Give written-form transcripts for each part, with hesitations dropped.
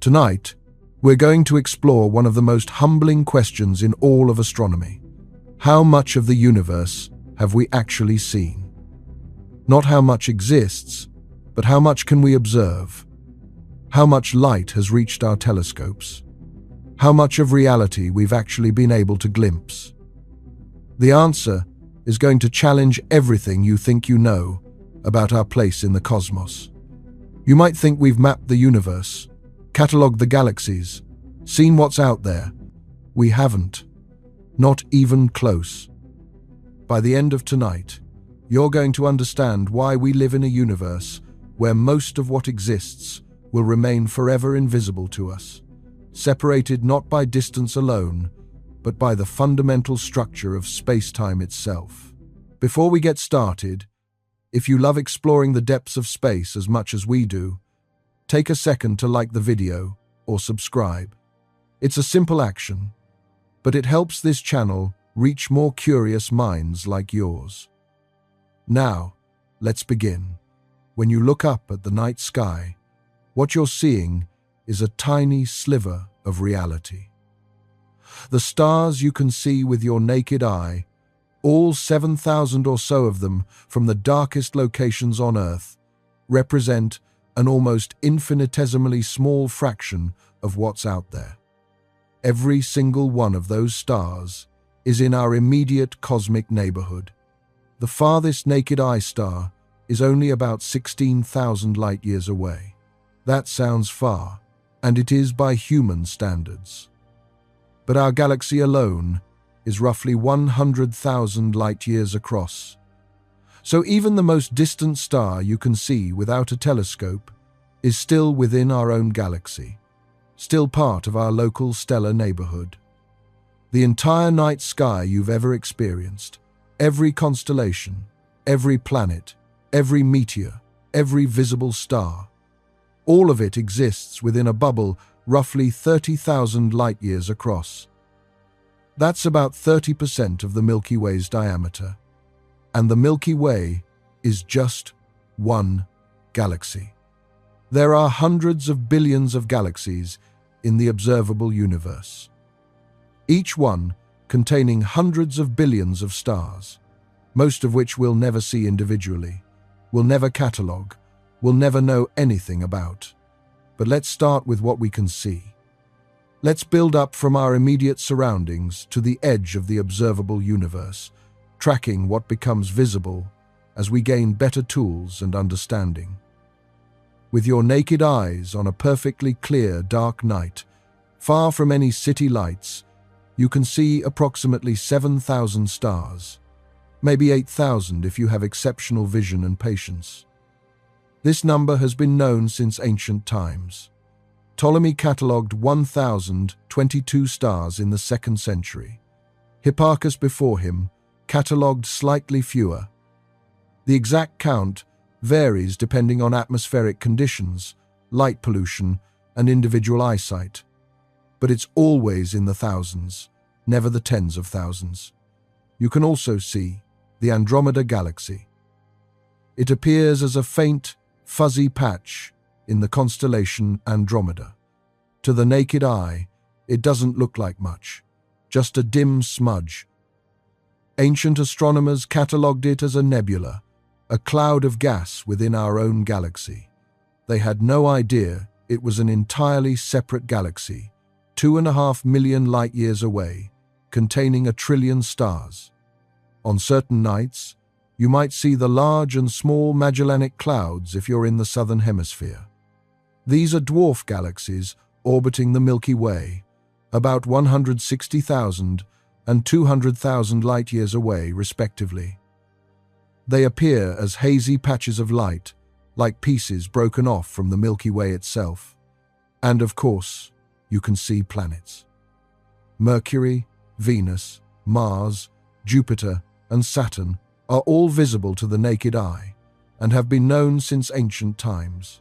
Tonight, we're going to explore one of the most humbling questions in all of astronomy. How much of the universe have we actually seen? Not how much exists, but how much can we observe? How much light has reached our telescopes? How much of reality we've actually been able to glimpse? The answer is going to challenge everything you think you know about our place in the cosmos. You might think we've mapped the universe, catalogued the galaxies, seen what's out there. We haven't. Not even close. By the end of tonight, you're going to understand why we live in a universe where most of what exists will remain forever invisible to us, separated not by distance alone, but by the fundamental structure of space-time itself. Before we get started, if you love exploring the depths of space as much as we do, take a second to like the video or subscribe. It's a simple action, but it helps this channel reach more curious minds like yours. Now, let's begin. When you look up at the night sky, what you're seeing is a tiny sliver of reality. The stars you can see with your naked eye, all 7,000 or so of them from the darkest locations on Earth, represent an almost infinitesimally small fraction of what's out there. Every single one of those stars is in our immediate cosmic neighborhood. The farthest naked eye star is only about 16,000 light-years away. That sounds far, and it is by human standards. But our galaxy alone is roughly 100,000 light-years across. So even the most distant star you can see without a telescope is still within our own galaxy, still part of our local stellar neighborhood. The entire night sky you've ever experienced, every constellation, every planet, every meteor, every visible star, all of it exists within a bubble roughly 30,000 light-years across. That's about 30% of the Milky Way's diameter. And the Milky Way is just one galaxy. There are hundreds of billions of galaxies in the observable universe, each one containing hundreds of billions of stars, most of which we'll never see individually, we'll never catalogue, we'll never know anything about. But let's start with what we can see. Let's build up from our immediate surroundings to the edge of the observable universe, tracking what becomes visible as we gain better tools and understanding. With your naked eyes on a perfectly clear, dark night, far from any city lights, you can see approximately 7,000 stars, maybe 8,000 if you have exceptional vision and patience. This number has been known since ancient times. Ptolemy catalogued 1,022 stars in the 2nd century. Hipparchus before him catalogued slightly fewer. The exact count varies depending on atmospheric conditions, light pollution, and individual eyesight. But it's always in the thousands, never the tens of thousands. You can also see the Andromeda Galaxy. It appears as a faint, fuzzy patch in the constellation Andromeda. To the naked eye, it doesn't look like much, just a dim smudge. Ancient astronomers catalogued it as a nebula, a cloud of gas within our own galaxy. They had no idea it was an entirely separate galaxy, 2.5 million light-years away, containing 1 trillion stars. On certain nights, you might see the large and small Magellanic Clouds if you're in the southern hemisphere. These are dwarf galaxies orbiting the Milky Way, about 160,000 and 200,000 light-years away, respectively. They appear as hazy patches of light, like pieces broken off from the Milky Way itself. And of course, you can see planets. Mercury, Venus, Mars, Jupiter, and Saturn are all visible to the naked eye and have been known since ancient times.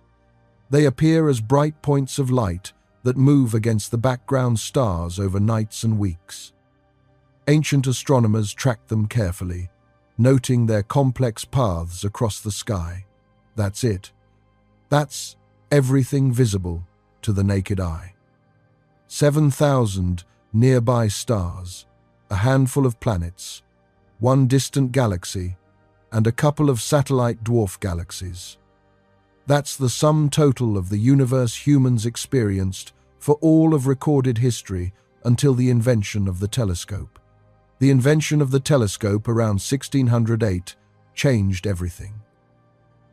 They appear as bright points of light that move against the background stars over nights and weeks. Ancient astronomers tracked them carefully, noting their complex paths across the sky. That's it. That's everything visible to the naked eye. 7,000 nearby stars, a handful of planets, one distant galaxy, and a couple of satellite dwarf galaxies. That's the sum total of the universe humans experienced for all of recorded history until the invention of the telescope. The invention of the telescope around 1608 changed everything.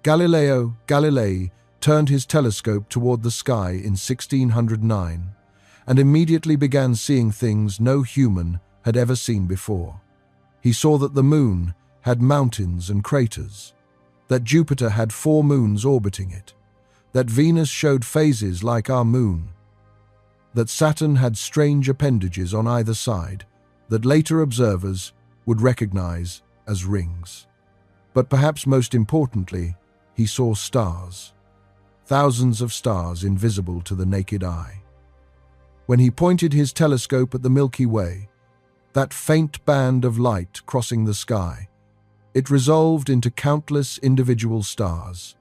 Galileo Galilei turned his telescope toward the sky in 1609 and immediately began seeing things no human had ever seen before. He saw that the moon had mountains and craters, that Jupiter had 4 moons orbiting it, that Venus showed phases like our moon, that Saturn had strange appendages on either side that later observers would recognize as rings. But perhaps most importantly, he saw stars, thousands of stars invisible to the naked eye. When he pointed his telescope at the Milky Way, that faint band of light crossing the sky, it resolved into countless individual stars.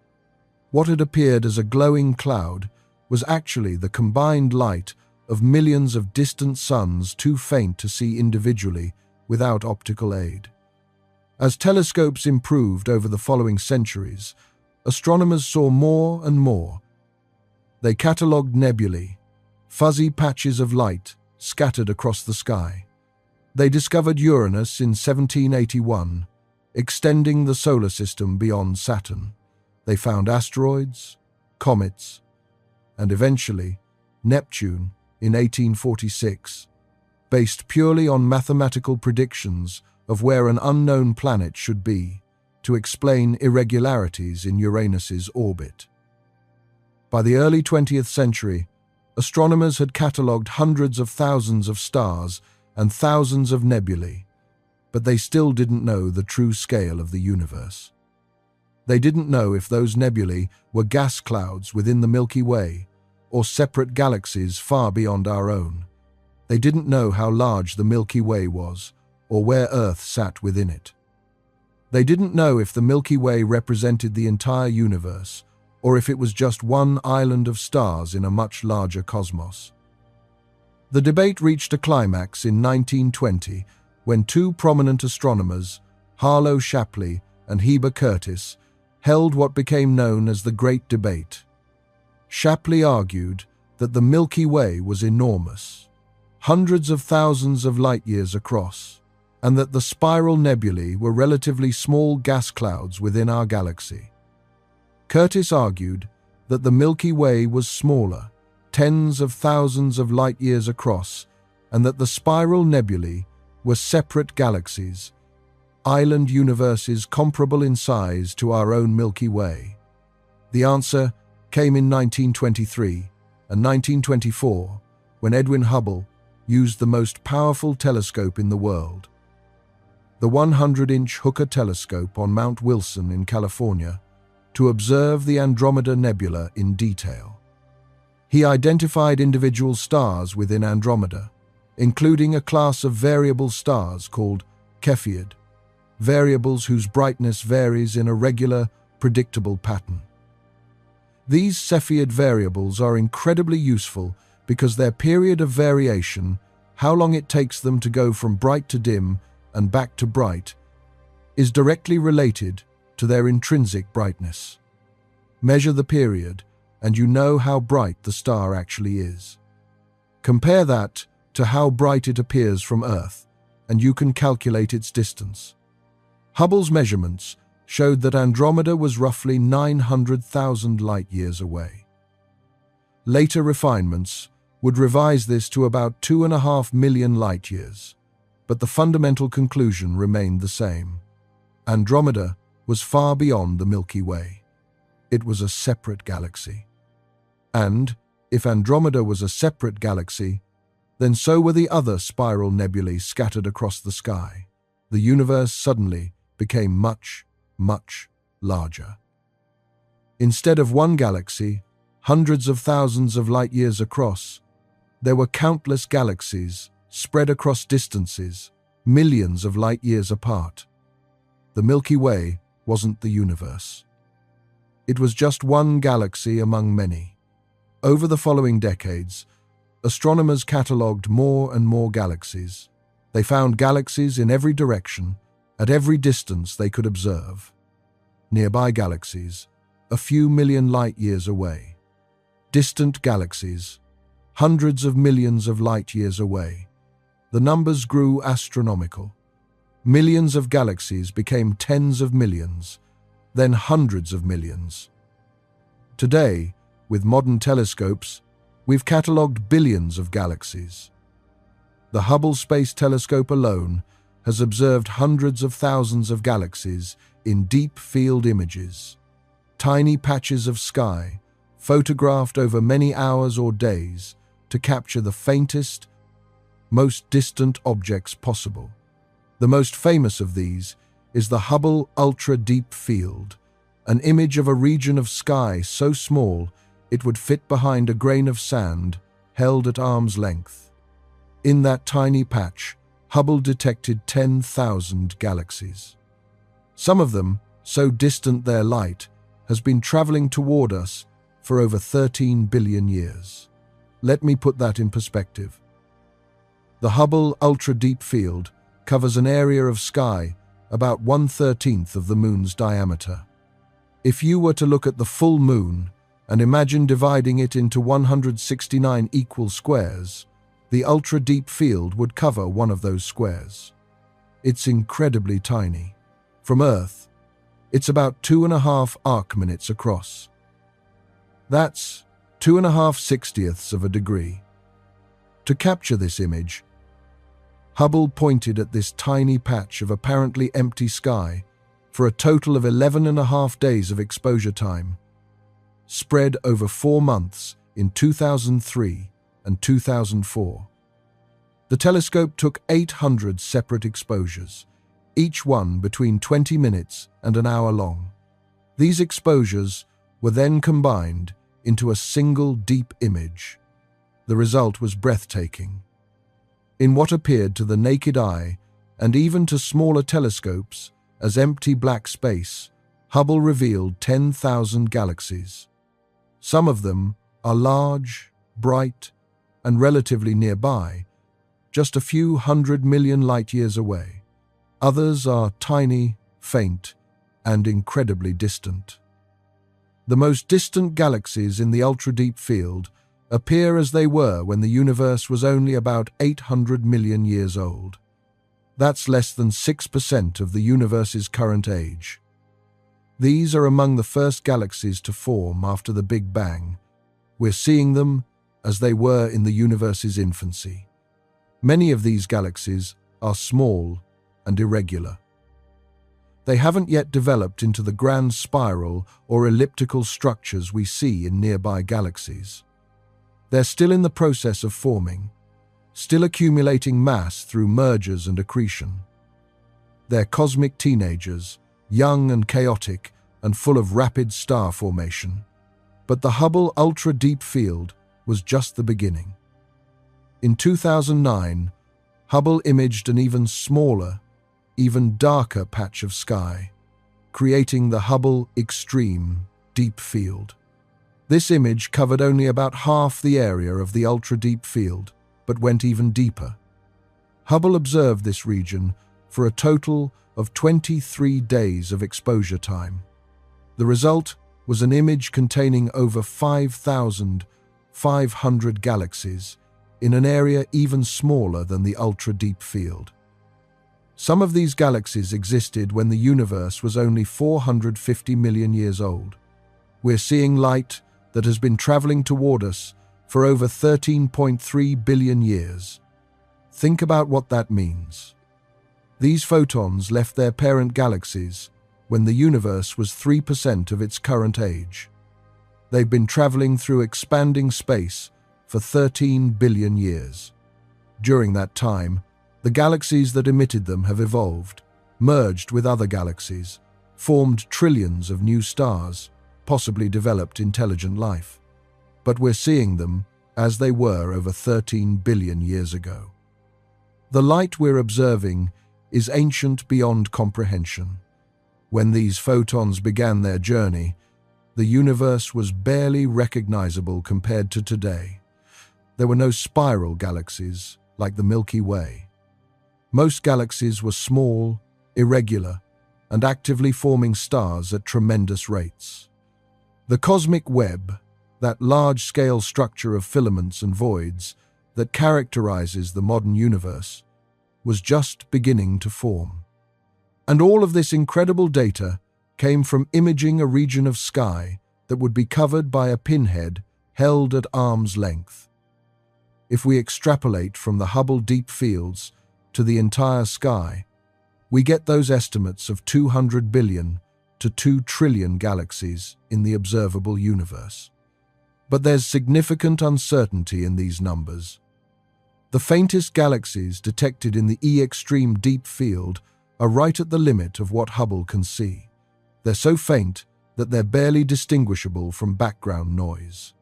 What had appeared as a glowing cloud was actually the combined light of millions of distant suns too faint to see individually without optical aid. As telescopes improved over the following centuries, astronomers saw more and more. They catalogued nebulae, fuzzy patches of light scattered across the sky. They discovered Uranus in 1781, extending the solar system beyond Saturn. They found asteroids, comets, and eventually Neptune in 1846, based purely on mathematical predictions of where an unknown planet should be to explain irregularities in Uranus's orbit. By the early 20th century, astronomers had catalogued hundreds of thousands of stars and thousands of nebulae, but they still didn't know the true scale of the universe. They didn't know if those nebulae were gas clouds within the Milky Way or separate galaxies far beyond our own. They didn't know how large the Milky Way was or where Earth sat within it. They didn't know if the Milky Way represented the entire universe or if it was just one island of stars in a much larger cosmos. The debate reached a climax in 1920 when 2 prominent astronomers, Harlow Shapley and Heber Curtis, held what became known as the Great Debate. Shapley argued that the Milky Way was enormous, hundreds of thousands of light-years across, and that the spiral nebulae were relatively small gas clouds within our galaxy. Curtis argued that the Milky Way was smaller, tens of thousands of light-years across, and that the spiral nebulae were separate galaxies, island universes comparable in size to our own Milky Way. The answer came in 1923 and 1924 when Edwin Hubble used the most powerful telescope in the world, the 100-inch Hooker telescope on Mount Wilson in California, to observe the Andromeda Nebula in detail. He identified individual stars within Andromeda, including a class of variable stars called Cepheid, variables whose brightness varies in a regular, predictable pattern. These Cepheid variables are incredibly useful because their period of variation, how long it takes them to go from bright to dim and back to bright, is directly related to their intrinsic brightness. Measure the period, and you know how bright the star actually is. Compare that to how bright it appears from Earth, and you can calculate its distance. Hubble's measurements showed that Andromeda was roughly 900,000 light-years away. Later refinements would revise this to about 2.5 million light-years, but the fundamental conclusion remained the same. Andromeda was far beyond the Milky Way. It was a separate galaxy. And, if Andromeda was a separate galaxy, then so were the other spiral nebulae scattered across the sky. The universe suddenly became much, much larger. Instead of one galaxy, hundreds of thousands of light-years across, there were countless galaxies spread across distances, millions of light-years apart. The Milky Way wasn't the universe. It was just one galaxy among many. Over the following decades, astronomers catalogued more and more galaxies. They found galaxies in every direction, at every distance they could observe. Nearby galaxies, a few million light-years away. Distant galaxies, hundreds of millions of light-years away. The numbers grew astronomical. Millions of galaxies became tens of millions, then hundreds of millions. Today, with modern telescopes, we've catalogued billions of galaxies. The Hubble Space Telescope alone has observed hundreds of thousands of galaxies in deep field images, tiny patches of sky photographed over many hours or days to capture the faintest, most distant objects possible. The most famous of these is the Hubble Ultra Deep Field, an image of a region of sky so small it would fit behind a grain of sand held at arm's length. In that tiny patch, Hubble detected 10,000 galaxies. Some of them, so distant their light, has been traveling toward us for over 13 billion years. Let me put that in perspective. The Hubble Ultra Deep Field covers an area of sky about 1/13 of the Moon's diameter. If you were to look at the full Moon and imagine dividing it into 169 equal squares, the ultra-deep field would cover one of those squares. It's incredibly tiny. From Earth, it's about 2.5 arc-minutes across. That's 2.5/60ths of a degree. To capture this image, Hubble pointed at this tiny patch of apparently empty sky for a total of 11.5 days of exposure time, spread over 4 months in 2003 and 2004. The telescope took 800 separate exposures, each one between 20 minutes and an hour long. These exposures were then combined into a single deep image. The result was breathtaking. In what appeared to the naked eye, and even to smaller telescopes, as empty black space, Hubble revealed 10,000 galaxies. Some of them are large, bright, and relatively nearby, just a few 100 million light-years away. Others are tiny, faint, and incredibly distant. The most distant galaxies in the ultra-deep field appear as they were when the universe was only about 800 million years old. That's less than 6% of the universe's current age. These are among the first galaxies to form after the Big Bang. We're seeing them as they were in the universe's infancy. Many of these galaxies are small and irregular. They haven't yet developed into the grand spiral or elliptical structures we see in nearby galaxies. They're still in the process of forming, still accumulating mass through mergers and accretion. They're cosmic teenagers, young and chaotic and full of rapid star formation. But the Hubble Ultra Deep Field was just the beginning. In 2009, Hubble imaged an even smaller, even darker patch of sky, creating the Hubble Extreme Deep Field. This image covered only about half the area of the ultra-deep field, but went even deeper. Hubble observed this region for a total of 23 days of exposure time. The result was an image containing over 5,500 galaxies in an area even smaller than the ultra-deep field. Some of these galaxies existed when the universe was only 450 million years old. We're seeing light that has been traveling toward us for over 13.3 billion years. Think about what that means. These photons left their parent galaxies when the universe was 3% of its current age. They've been traveling through expanding space for 13 billion years. During that time, the galaxies that emitted them have evolved, merged with other galaxies, formed trillions of new stars, possibly developed intelligent life. But we're seeing them as they were over 13 billion years ago. The light we're observing is ancient beyond comprehension. When these photons began their journey, the universe was barely recognizable compared to today. There were no spiral galaxies like the Milky Way. Most galaxies were small, irregular, and actively forming stars at tremendous rates. The cosmic web, that large-scale structure of filaments and voids that characterizes the modern universe, was just beginning to form. And all of this incredible data came from imaging a region of sky that would be covered by a pinhead held at arm's length. If we extrapolate from the Hubble deep fields to the entire sky, we get those estimates of 200 billion to 2 trillion galaxies in the observable universe. But there's significant uncertainty in these numbers. The faintest galaxies detected in the E-extreme deep field are right at the limit of what Hubble can see. They're so faint that they're barely distinguishable from background noise.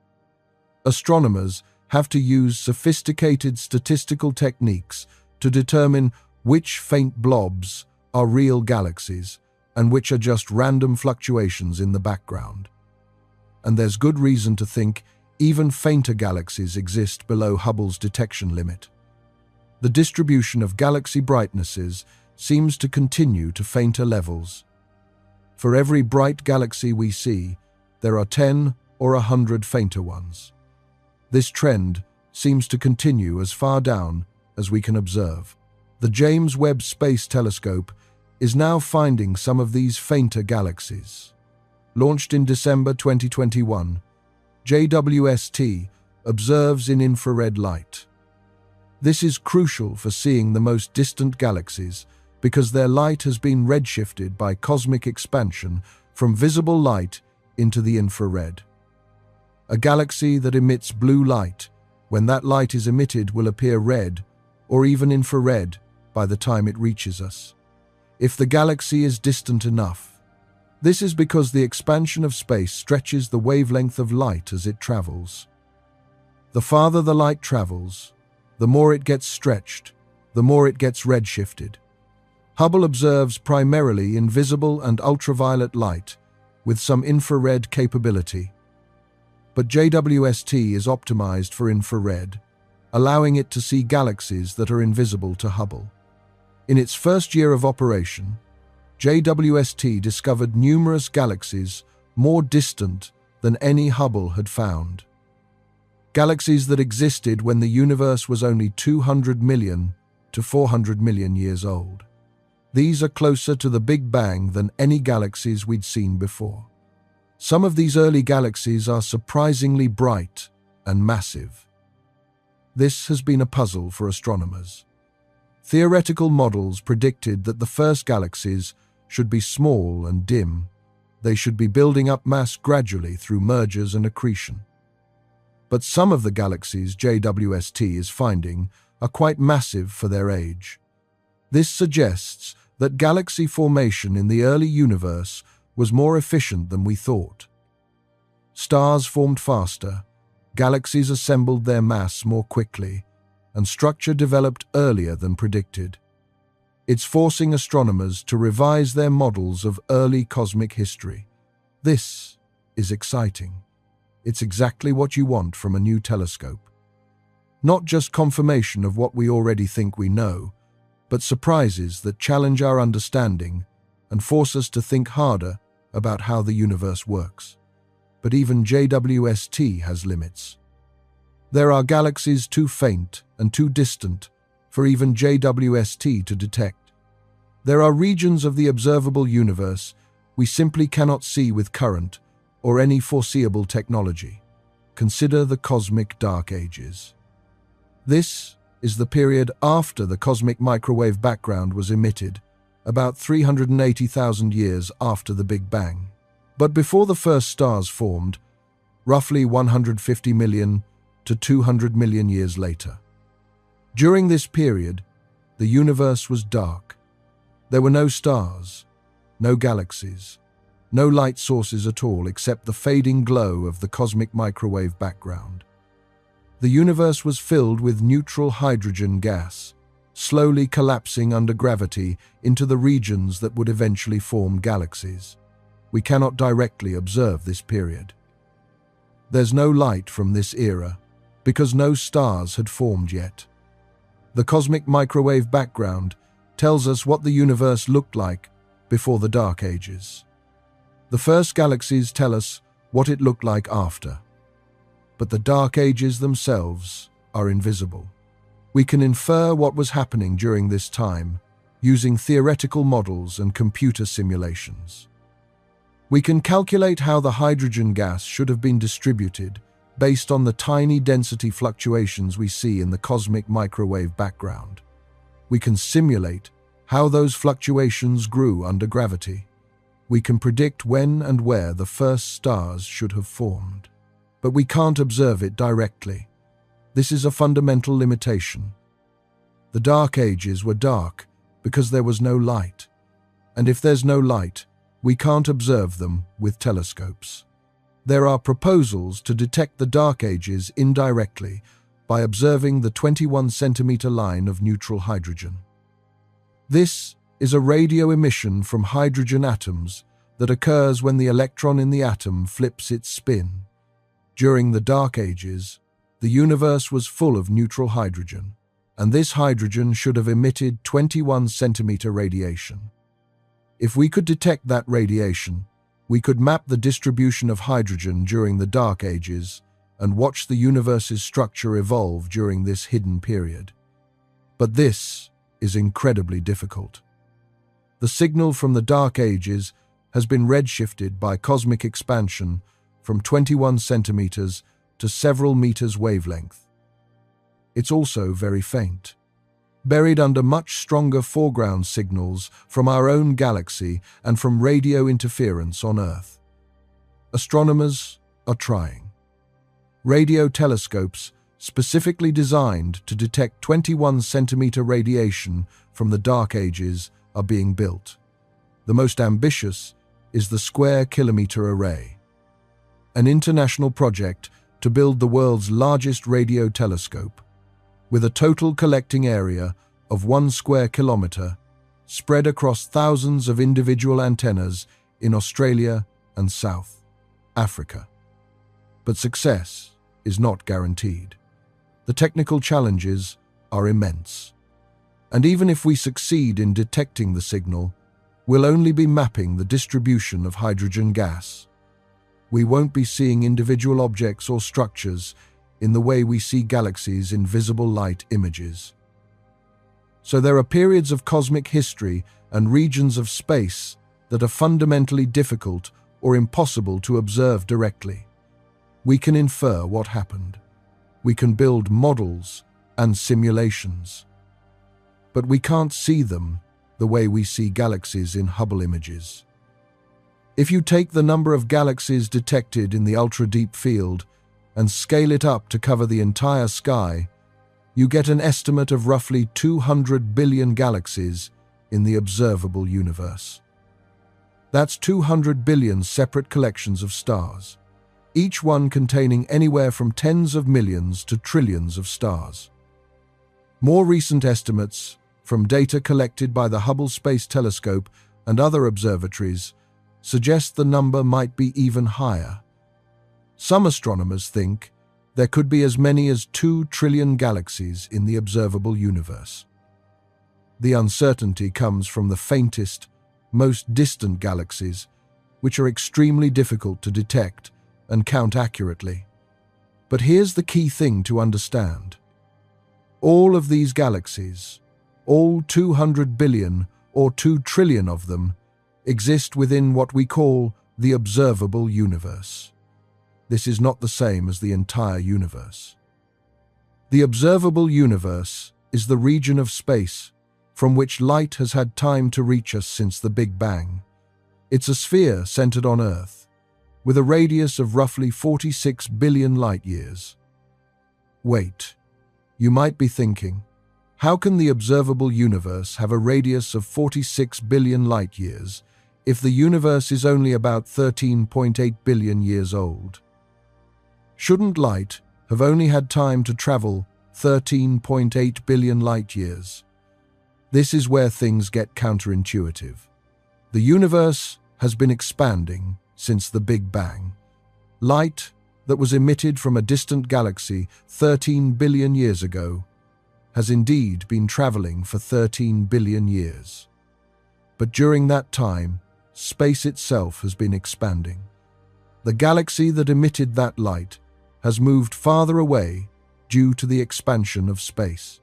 Astronomers have to use sophisticated statistical techniques to determine which faint blobs are real galaxies and which are just random fluctuations in the background. And there's good reason to think even fainter galaxies exist below Hubble's detection limit. The distribution of galaxy brightnesses seems to continue to fainter levels. For every bright galaxy we see, there are 10 or 100 fainter ones. This trend seems to continue as far down as we can observe. The James Webb Space Telescope is now finding some of these fainter galaxies. Launched in December 2021, JWST observes in infrared light. This is crucial for seeing the most distant galaxies because their light has been redshifted by cosmic expansion from visible light into the infrared. A galaxy that emits blue light, when that light is emitted, will appear red or even infrared by the time it reaches us. If the galaxy is distant enough, this is because the expansion of space stretches the wavelength of light as it travels. The farther the light travels, the more it gets stretched, the more it gets redshifted. Hubble observes primarily in visible and ultraviolet light, with some infrared capability. But JWST is optimized for infrared, allowing it to see galaxies that are invisible to Hubble. In its first year of operation, JWST discovered numerous galaxies more distant than any Hubble had found. Galaxies that existed when the universe was only 200 million to 400 million years old. These are closer to the Big Bang than any galaxies we'd seen before. Some of these early galaxies are surprisingly bright and massive. This has been a puzzle for astronomers. Theoretical models predicted that the first galaxies should be small and dim. They should be building up mass gradually through mergers and accretion. But some of the galaxies JWST is finding are quite massive for their age. This suggests that galaxy formation in the early universe was more efficient than we thought. Stars formed faster, galaxies assembled their mass more quickly, and structure developed earlier than predicted. It's forcing astronomers to revise their models of early cosmic history. This is exciting. It's exactly what you want from a new telescope. Not just confirmation of what we already think we know, but surprises that challenge our understanding and force us to think harder about how the universe works. But even JWST has limits. There are galaxies too faint and too distant for even JWST to detect. There are regions of the observable universe we simply cannot see with current or any foreseeable technology. Consider the cosmic dark ages. This is the period after the cosmic microwave background was emitted, about 380,000 years after the Big Bang. But before the first stars formed, roughly 150 million to 200 million years later. During this period, the universe was dark. There were no stars, no galaxies, no light sources at all except the fading glow of the cosmic microwave background. The universe was filled with neutral hydrogen gas, slowly collapsing under gravity into the regions that would eventually form galaxies. we cannot directly observe this period. There's no light from this era because no stars had formed yet. The cosmic microwave background tells us what the universe looked like before the Dark Ages. The first galaxies tell us what it looked like after. But the Dark Ages themselves are invisible. We can infer what was happening during this time using theoretical models and computer simulations. We can calculate how the hydrogen gas should have been distributed based on the tiny density fluctuations we see in the cosmic microwave background. We can simulate how those fluctuations grew under gravity. We can predict when and where the first stars should have formed. But we can't observe it directly. This is a fundamental limitation. The Dark Ages were dark because there was no light. And if there's no light, we can't observe them with telescopes. There are proposals to detect the Dark Ages indirectly by observing the 21-centimeter line of neutral hydrogen. This is a radio emission from hydrogen atoms that occurs when the electron in the atom flips its spin. During the Dark Ages, the universe was full of neutral hydrogen, and this hydrogen should have emitted 21-centimeter radiation. If we could detect that radiation, we could map the distribution of hydrogen during the Dark Ages and watch the universe's structure evolve during this hidden period. But this is incredibly difficult. The signal from the Dark Ages has been redshifted by cosmic expansion from 21 centimeters to several meters wavelength. It's also very faint, buried under much stronger foreground signals from our own galaxy and from radio interference on Earth. Astronomers are trying. Radio telescopes specifically designed to detect 21-centimeter radiation from the Dark Ages are being built. The most ambitious is the Square Kilometre Array, an international project to build the world's largest radio telescope, with a total collecting area of 1 square kilometre spread across thousands of individual antennas in Australia and South Africa. But success is not guaranteed. The technical challenges are immense. And even if we succeed in detecting the signal, we'll only be mapping the distribution of hydrogen gas. We won't be seeing individual objects or structures in the way we see galaxies in visible light images. So there are periods of cosmic history and regions of space that are fundamentally difficult or impossible to observe directly. We can infer what happened. We can build models and simulations. But we can't see them the way we see galaxies in Hubble images. If you take the number of galaxies detected in the ultra-deep field and scale it up to cover the entire sky, you get an estimate of roughly 200 billion galaxies in the observable universe. That's 200 billion separate collections of stars, each one containing anywhere from tens of millions to trillions of stars. More recent estimates from data collected by the Hubble Space Telescope and other observatories suggest the number might be even higher. Some astronomers think there could be as many as 2 trillion galaxies in the observable universe. The uncertainty comes from the faintest, most distant galaxies, which are extremely difficult to detect and count accurately. But here's the key thing to understand. All of these galaxies, all 200 billion or 2 trillion of them, exist within what we call the observable universe. This is not the same as the entire universe. The observable universe is the region of space from which light has had time to reach us since the Big Bang. It's a sphere centered on Earth, with a radius of roughly 46 billion light-years. Wait, you might be thinking, how can the observable universe have a radius of 46 billion light-years if the universe is only about 13.8 billion years old? Shouldn't light have only had time to travel 13.8 billion light-years? This is where things get counterintuitive. The universe has been expanding since the Big Bang. Light that was emitted from a distant galaxy 13 billion years ago has indeed been traveling for 13 billion years. But during that time, space itself has been expanding. The galaxy that emitted that light has moved farther away due to the expansion of space.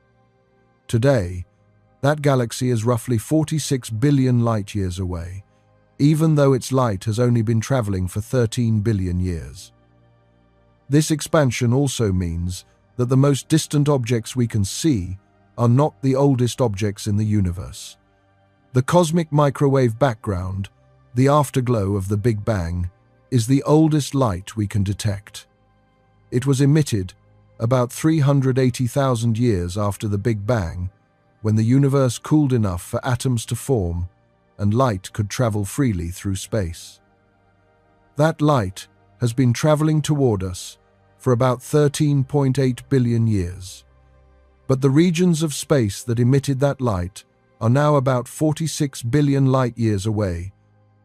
Today, that galaxy is roughly 46 billion light-years away, even though its light has only been traveling for 13 billion years. This expansion also means that the most distant objects we can see are not the oldest objects in the universe. The cosmic microwave background, the afterglow of the Big Bang, is the oldest light we can detect. It was emitted about 380,000 years after the Big Bang, when the universe cooled enough for atoms to form and light could travel freely through space. That light has been traveling toward us for about 13.8 billion years. But the regions of space that emitted that light are now about 46 billion light-years away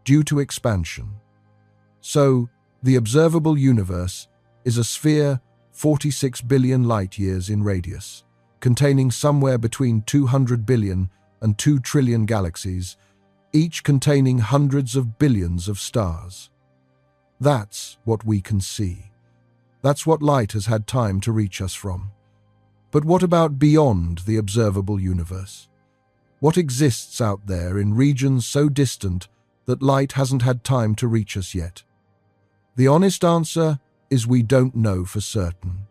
due to expansion. So, the observable universe is a sphere 46 billion light-years in radius, containing somewhere between 200 billion and 2 trillion galaxies, each containing hundreds of billions of stars. That's what we can see. That's what light has had time to reach us from. But what about beyond the observable universe? What exists out there in regions so distant that light hasn't had time to reach us yet? The honest answer is we don't know for certain.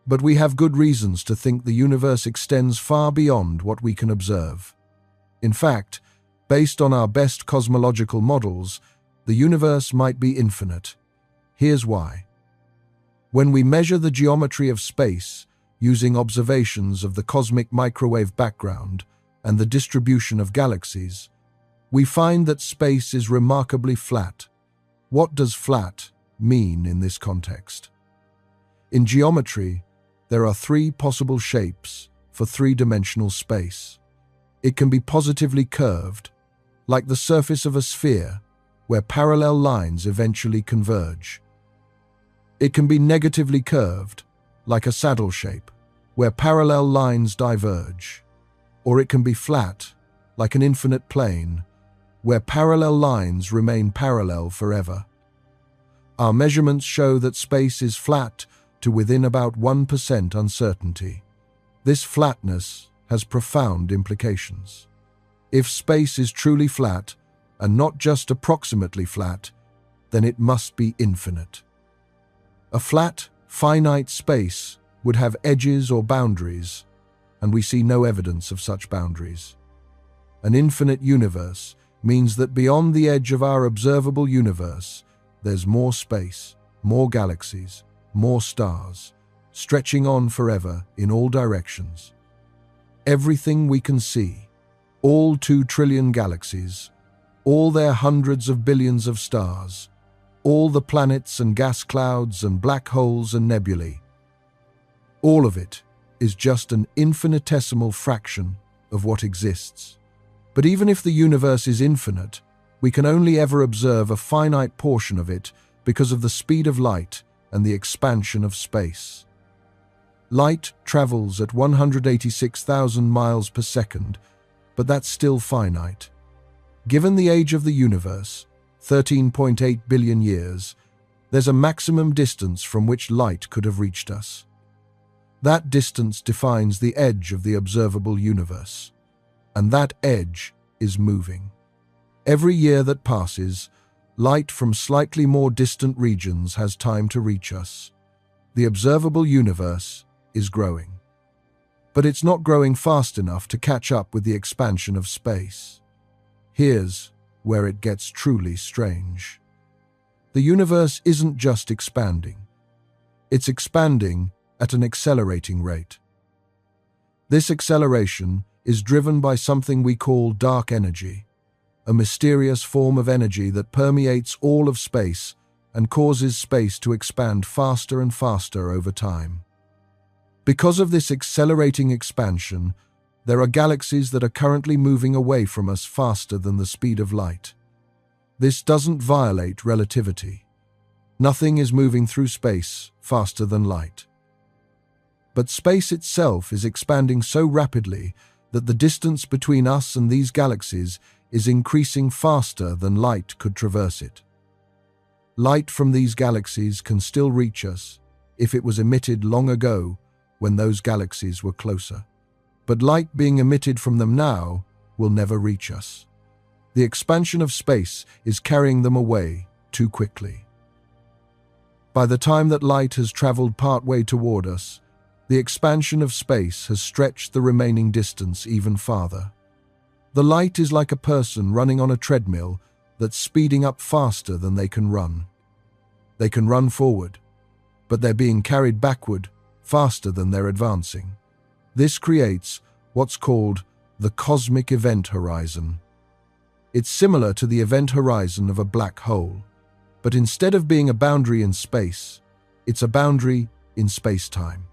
But we have good reasons to think the universe extends far beyond what we can observe. In fact, based on our best cosmological models, the universe might be infinite. Here's why. When we measure the geometry of space using observations of the cosmic microwave background and the distribution of galaxies, we find that space is remarkably flat. What does flat mean in this context? In geometry, there are 3 possible shapes for 3-dimensional space. It can be positively curved, like the surface of a sphere, where parallel lines eventually converge. It can be negatively curved, like a saddle shape, where parallel lines diverge. Or it can be flat, like an infinite plane, where parallel lines remain parallel forever. Our measurements show that space is flat to within about 1% uncertainty. This flatness has profound implications. If space is truly flat, and not just approximately flat, then it must be infinite. A flat, finite space would have edges or boundaries, and we see no evidence of such boundaries. An infinite universe means that beyond the edge of our observable universe, there's more space, more galaxies, more stars, stretching on forever in all directions. Everything we can see, all 2 trillion galaxies, all their hundreds of billions of stars, all the planets and gas clouds and black holes and nebulae, all of it is just an infinitesimal fraction of what exists. But even if the universe is infinite, we can only ever observe a finite portion of it because of the speed of light and the expansion of space. Light travels at 186,000 miles per second, but that's still finite. Given the age of the universe, 13.8 billion years, there's a maximum distance from which light could have reached us. That distance defines the edge of the observable universe, and that edge is moving. Every year that passes, light from slightly more distant regions has time to reach us. The observable universe is growing. But it's not growing fast enough to catch up with the expansion of space. Here's where it gets truly strange. The universe isn't just expanding. It's expanding at an accelerating rate. This acceleration is driven by something we call dark energy, a mysterious form of energy that permeates all of space and causes space to expand faster and faster over time. Because of this accelerating expansion, there are galaxies that are currently moving away from us faster than the speed of light. This doesn't violate relativity. Nothing is moving through space faster than light. But space itself is expanding so rapidly that the distance between us and these galaxies is increasing faster than light could traverse it. Light from these galaxies can still reach us if it was emitted long ago when those galaxies were closer. But light being emitted from them now will never reach us. The expansion of space is carrying them away too quickly. By the time that light has traveled partway toward us, the expansion of space has stretched the remaining distance even farther. The light is like a person running on a treadmill that's speeding up faster than they can run. They can run forward, but they're being carried backward faster than they're advancing. This creates what's called the cosmic event horizon. It's similar to the event horizon of a black hole, but instead of being a boundary in space, it's a boundary in space-time.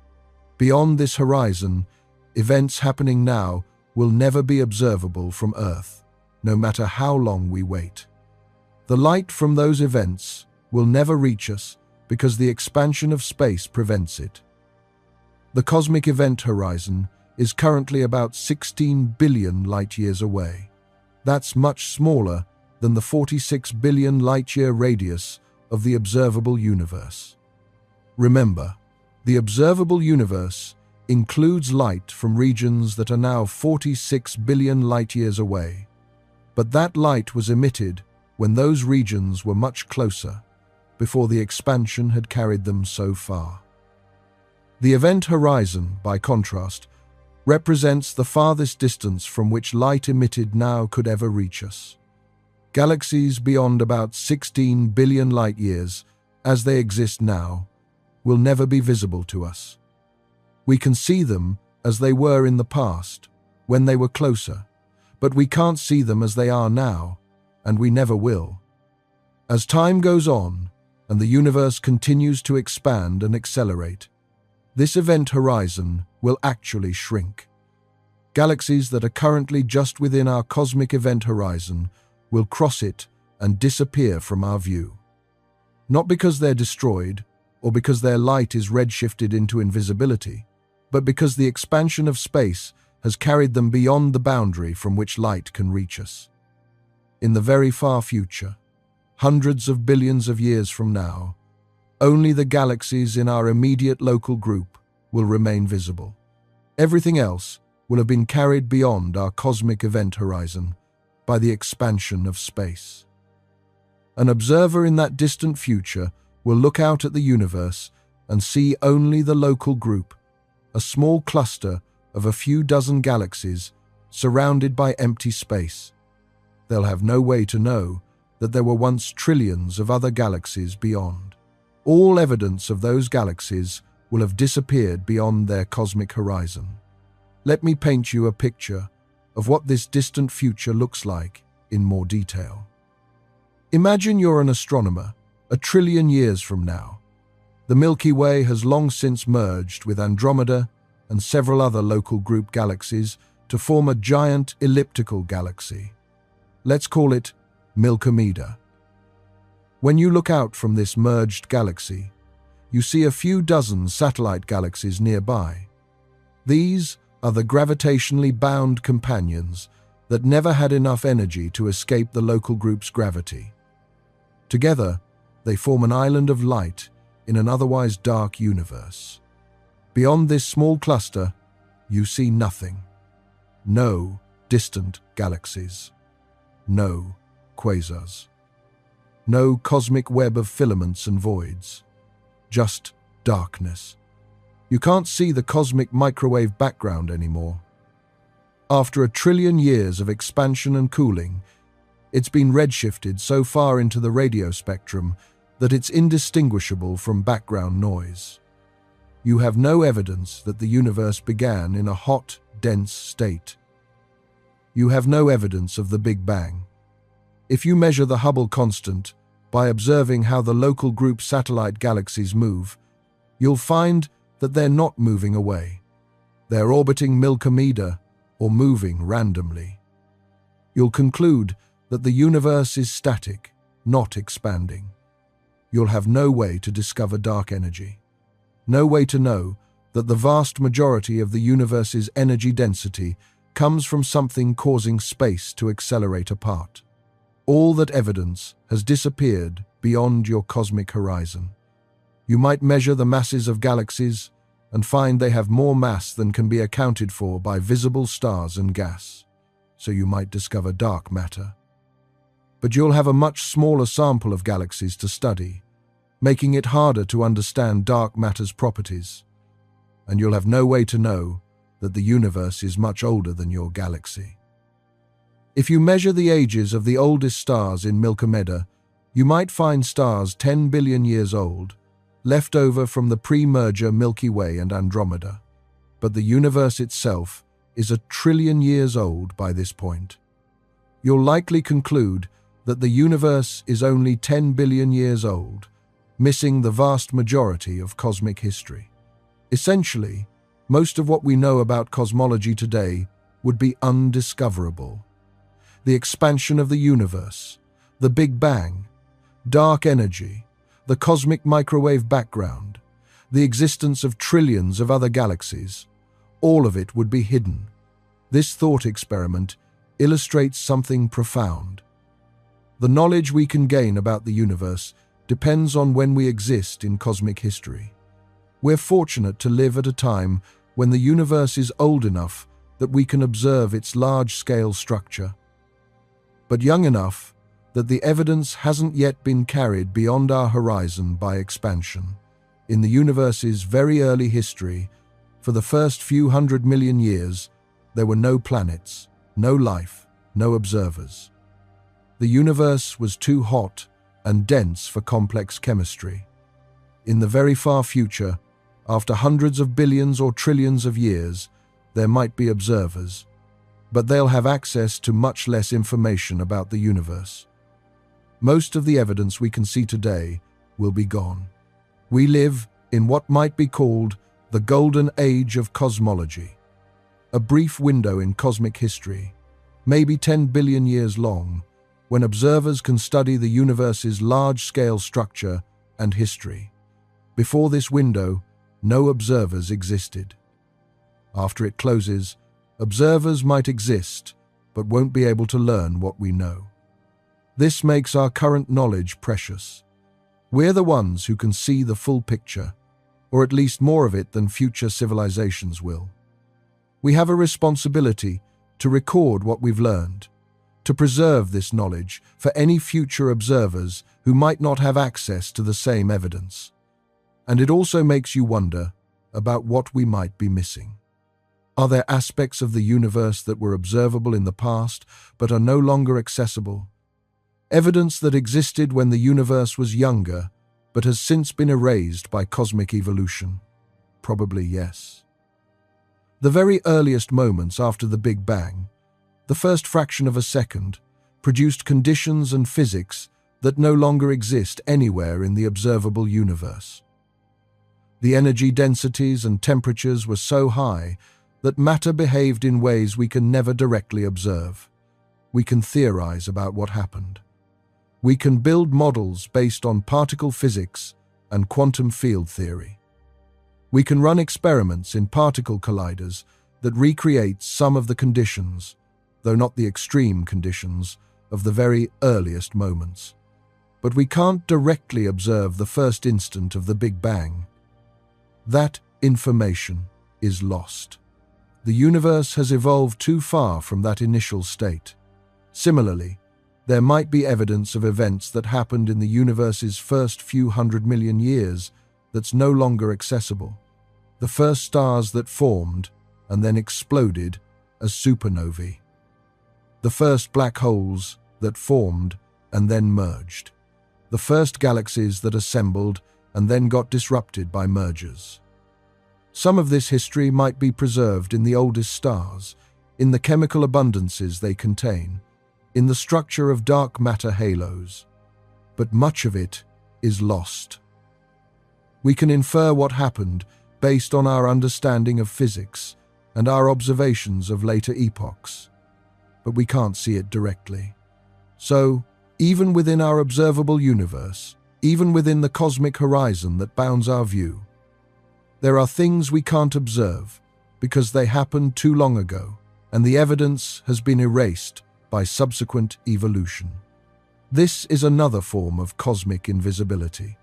Beyond this horizon, events happening now will never be observable from Earth, no matter how long we wait. The light from those events will never reach us because the expansion of space prevents it. The cosmic event horizon is currently about 16 billion light-years away. That's much smaller than the 46 billion light-year radius of the observable universe. Remember, the observable universe includes light from regions that are now 46 billion light-years away, but that light was emitted when those regions were much closer, before the expansion had carried them so far. The event horizon, by contrast, represents the farthest distance from which light emitted now could ever reach us. Galaxies beyond about 16 billion light-years, as they exist now, will never be visible to us. We can see them as they were in the past, when they were closer, but we can't see them as they are now, and we never will. As time goes on, and the universe continues to expand and accelerate, this event horizon will actually shrink. Galaxies that are currently just within our cosmic event horizon will cross it and disappear from our view. Not because they're destroyed, or because their light is redshifted into invisibility, but because the expansion of space has carried them beyond the boundary from which light can reach us. In the very far future, hundreds of billions of years from now, only the galaxies in our immediate local group will remain visible. Everything else will have been carried beyond our cosmic event horizon by the expansion of space. An observer in that distant future will look out at the universe and see only the local group, a small cluster of a few dozen galaxies surrounded by empty space. They'll have no way to know that there were once trillions of other galaxies beyond. All evidence of those galaxies will have disappeared beyond their cosmic horizon. Let me paint you a picture of what this distant future looks like in more detail. Imagine you're an astronomer 1 trillion years from now. The Milky Way has long since merged with Andromeda and several other local group galaxies to form a giant elliptical galaxy. Let's call it Milkomeda. When you look out from this merged galaxy, you see a few dozen satellite galaxies nearby. These are the gravitationally bound companions that never had enough energy to escape the local group's gravity. Together, they form an island of light in an otherwise dark universe. Beyond this small cluster, you see nothing. No distant galaxies. No quasars. No cosmic web of filaments and voids. Just darkness. You can't see the cosmic microwave background anymore. After 1 trillion years of expansion and cooling, it's been redshifted so far into the radio spectrum that it's indistinguishable from background noise. You have no evidence that the universe began in a hot, dense state. You have no evidence of the Big Bang. If you measure the Hubble constant by observing how the local group satellite galaxies move, you'll find that they're not moving away. They're orbiting Milkomeda or moving randomly. You'll conclude that the universe is static, not expanding. You'll have no way to discover dark energy. No way to know that the vast majority of the universe's energy density comes from something causing space to accelerate apart. All that evidence has disappeared beyond your cosmic horizon. You might measure the masses of galaxies and find they have more mass than can be accounted for by visible stars and gas. So you might discover dark matter. But you'll have a much smaller sample of galaxies to study, making it harder to understand dark matter's properties. And you'll have no way to know that the universe is much older than your galaxy. If you measure the ages of the oldest stars in Milky, you might find stars 10 billion years old, left over from the pre-merger Milky Way and Andromeda. But the universe itself is 1 trillion years old by this point. You'll likely conclude that the universe is only 10 billion years old, missing the vast majority of cosmic history. Essentially, most of what we know about cosmology today would be undiscoverable. The expansion of the universe, the Big Bang, dark energy, the cosmic microwave background, the existence of trillions of other galaxies, all of it would be hidden. This thought experiment illustrates something profound. The knowledge we can gain about the universe depends on when we exist in cosmic history. We're fortunate to live at a time when the universe is old enough that we can observe its large-scale structure, but young enough that the evidence hasn't yet been carried beyond our horizon by expansion. In the universe's very early history, for the first few 100 million years, there were no planets, no life, no observers. The universe was too hot and dense for complex chemistry. In the very far future, after hundreds of billions or trillions of years, there might be observers, but they'll have access to much less information about the universe. Most of the evidence we can see today will be gone. We live in what might be called the golden age of cosmology, a brief window in cosmic history, maybe 10 billion years long, when observers can study the universe's large-scale structure and history. Before this window, no observers existed. After it closes, observers might exist, but won't be able to learn what we know. This makes our current knowledge precious. We're the ones who can see the full picture, or at least more of it than future civilizations will. We have a responsibility to record what we've learned, to preserve this knowledge for any future observers who might not have access to the same evidence. And it also makes you wonder about what we might be missing. Are there aspects of the universe that were observable in the past but are no longer accessible? Evidence that existed when the universe was younger but has since been erased by cosmic evolution? Probably yes. The very earliest moments after the Big Bang, the first fraction of a second, produced conditions and physics that no longer exist anywhere in the observable universe. The energy densities and temperatures were so high that matter behaved in ways we can never directly observe. We can theorize about what happened. We can build models based on particle physics and quantum field theory. We can run experiments in particle colliders that recreate some of the conditions, though not the extreme conditions, of the very earliest moments. But we can't directly observe the first instant of the Big Bang. That information is lost. The universe has evolved too far from that initial state. Similarly, there might be evidence of events that happened in the universe's first few 100 million years that's no longer accessible. The first stars that formed and then exploded as supernovae. The first black holes that formed and then merged. The first galaxies that assembled and then got disrupted by mergers. Some of this history might be preserved in the oldest stars, in the chemical abundances they contain, in the structure of dark matter halos, but much of it is lost. We can infer what happened based on our understanding of physics and our observations of later epochs, but we can't see it directly. So, Even within our observable universe, even within the cosmic horizon that bounds our view, there are things we can't observe because they happened too long ago, and the evidence has been erased by subsequent evolution. This is another form of cosmic invisibility.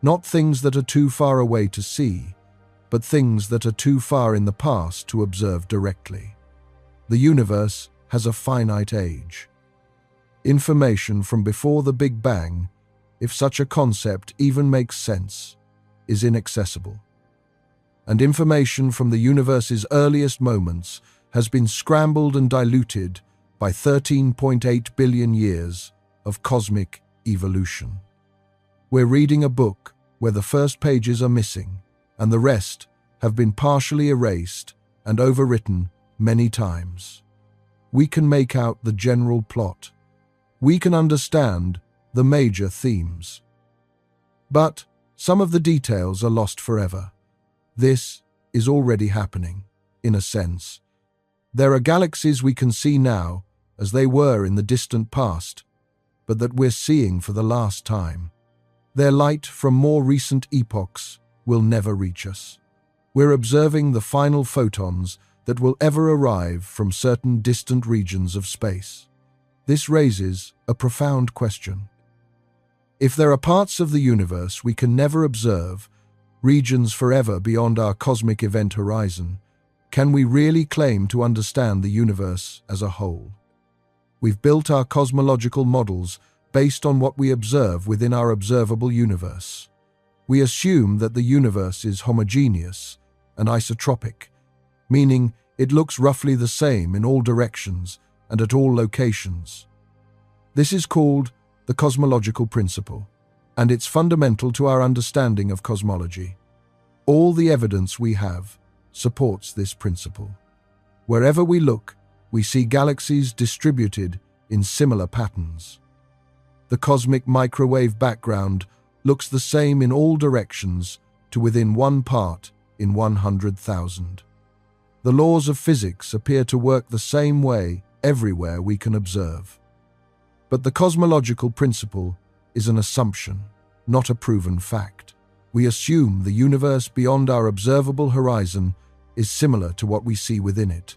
Not things that are too far away to see, but things that are too far in the past to observe directly. The universe has a finite age. Information from before the Big Bang, if such a concept even makes sense, is inaccessible. And information from the universe's earliest moments has been scrambled and diluted by 13.8 billion years of cosmic evolution. We're reading a book where the first pages are missing and the rest have been partially erased and overwritten many times. We can make out the general plot. We can understand the major themes. But some of the details are lost forever. This is already happening, in a sense. There are galaxies we can see now as they were in the distant past, but that we're seeing for the last time. Their light from more recent epochs will never reach us. We're observing the final photons that will ever arrive from certain distant regions of space. This raises a profound question. If there are parts of the universe we can never observe, regions forever beyond our cosmic event horizon, can we really claim to understand the universe as a whole? We've built our cosmological models based on what we observe within our observable universe. We assume that the universe is homogeneous and isotropic, meaning it looks roughly the same in all directions and at all locations. This is called the cosmological principle, and it's fundamental to our understanding of cosmology. All the evidence we have supports this principle. Wherever we look, we see galaxies distributed in similar patterns. The cosmic microwave background looks the same in all directions to within 1 part in 100,000. The laws of physics appear to work the same way everywhere we can observe. But the cosmological principle is an assumption, not a proven fact. We assume the universe beyond our observable horizon is similar to what we see within it.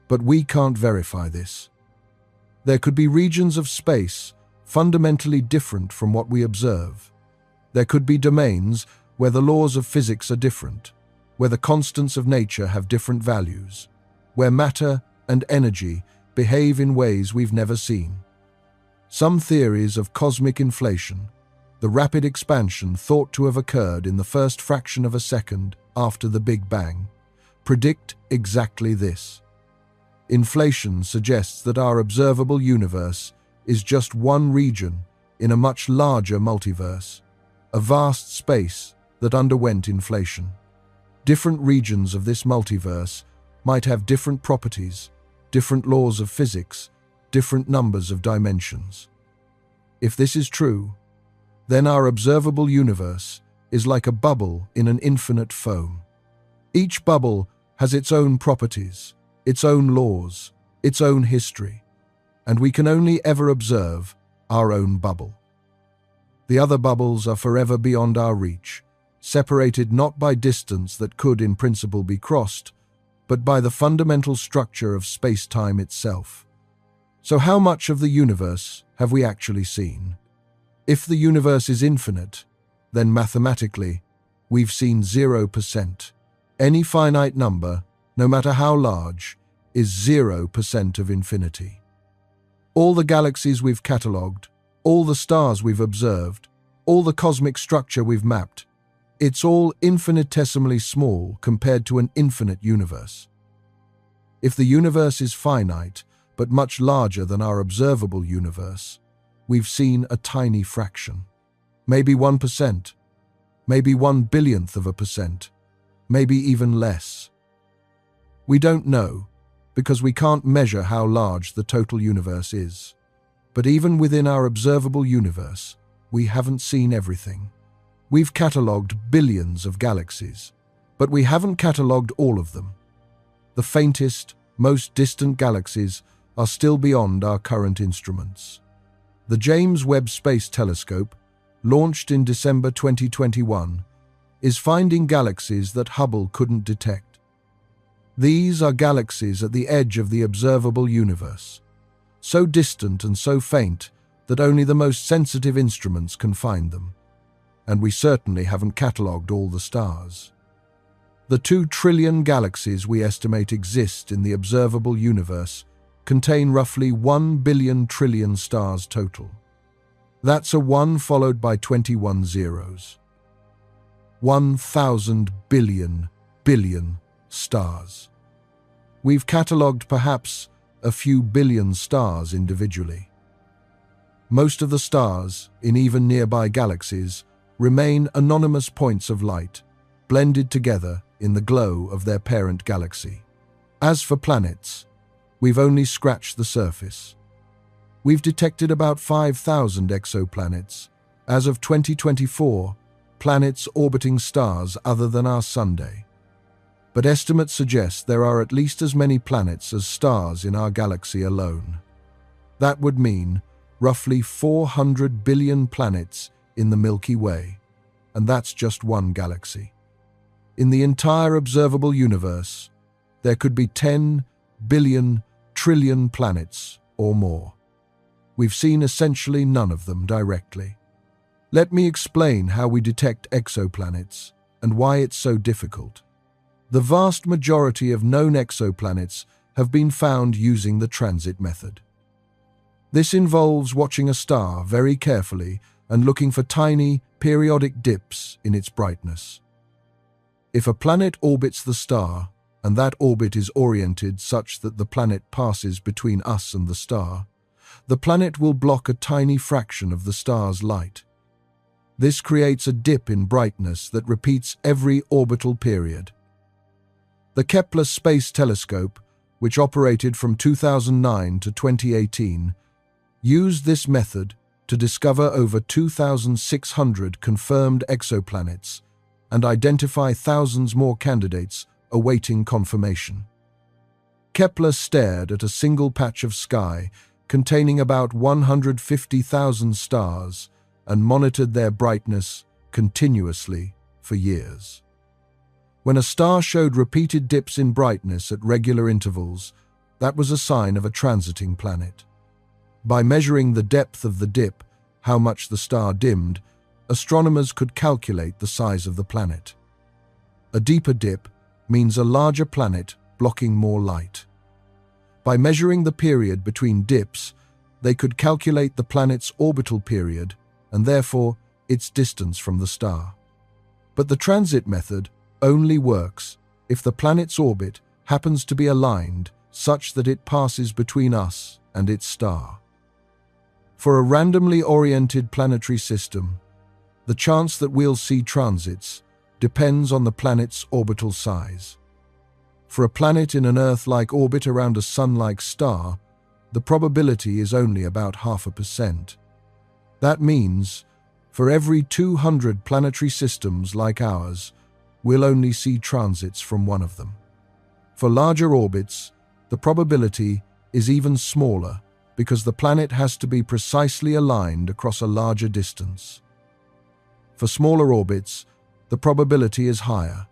But we can't verify this. There could be regions of space fundamentally different from what we observe. There could be domains where the laws of physics are different, where the constants of nature have different values, where matter and energy behave in ways we've never seen. Some theories of cosmic inflation, the rapid expansion thought to have occurred in the first fraction of a second after the Big Bang, predict exactly this. Inflation suggests that our observable universe is just one region in a much larger multiverse, a vast space that underwent inflation. Different regions of this multiverse might have different properties, different laws of physics, different numbers of dimensions. If this is true, then our observable universe is like a bubble in an infinite foam. Each bubble has its own properties, its own laws, its own history, and we can only ever observe our own bubble. The other bubbles are forever beyond our reach, separated not by distance that could in principle be crossed, but by the fundamental structure of space-time itself. So how much of the universe have we actually seen? If the universe is infinite, then mathematically, we've seen 0%. Any finite number, no matter how large, is 0% of infinity. All the galaxies we've catalogued, all the stars we've observed, all the cosmic structure we've mapped, it's all infinitesimally small compared to an infinite universe. If the universe is finite, but much larger than our observable universe, we've seen a tiny fraction. Maybe 1%, maybe 1/1000th of a percent, maybe even less. We don't know, because we can't measure how large the total universe is. But even within our observable universe, we haven't seen everything. We've catalogued billions of galaxies, but we haven't catalogued all of them. The faintest, most distant galaxies are still beyond our current instruments. The James Webb Space Telescope, launched in December 2021, is finding galaxies that Hubble couldn't detect. These are galaxies at the edge of the observable universe, so distant and so faint that only the most sensitive instruments can find them. And we certainly haven't catalogued all the stars. The 2 trillion galaxies we estimate exist in the observable universe contain roughly 1 billion trillion stars total. That's a 1 followed by 21 zeros. 1,000 billion stars. We've catalogued perhaps a few billion stars individually. Most of the stars, in even nearby galaxies, remain anonymous points of light, blended together in the glow of their parent galaxy. As for planets, we've only scratched the surface. We've detected about 5,000 exoplanets. As of 2024, planets orbiting stars other than our Sun. But estimates suggest there are at least as many planets as stars in our galaxy alone. That would mean roughly 400 billion planets in the Milky Way, and that's just one galaxy. In the entire observable universe, there could be 10 billion trillion planets or more. We've seen essentially none of them directly. Let me explain how we detect exoplanets and why it's so difficult. The vast majority of known exoplanets have been found using the transit method. This involves watching a star very carefully and looking for tiny, periodic dips in its brightness. If a planet orbits the star, and that orbit is oriented such that the planet passes between us and the star, the planet will block a tiny fraction of the star's light. This creates a dip in brightness that repeats every orbital period. The Kepler Space Telescope, which operated from 2009 to 2018, used this method to discover over 2,600 confirmed exoplanets and identify thousands more candidates awaiting confirmation. Kepler stared at a single patch of sky containing about 150,000 stars and monitored their brightness continuously for years. When a star showed repeated dips in brightness at regular intervals, that was a sign of a transiting planet. By measuring the depth of the dip, how much the star dimmed, astronomers could calculate the size of the planet. A deeper dip means a larger planet blocking more light. By measuring the period between dips, they could calculate the planet's orbital period and therefore its distance from the star. But the transit method only works if the planet's orbit happens to be aligned such that it passes between us and its star. For a randomly oriented planetary system, the chance that we'll see transits depends on the planet's orbital size. For a planet in an Earth-like orbit around a Sun-like star, the probability is only about 0.5%. That means, for every 200 planetary systems like ours, we'll only see transits from one of them. For larger orbits, the probability is even smaller because the planet has to be precisely aligned across a larger distance. For smaller orbits, the probability is higher,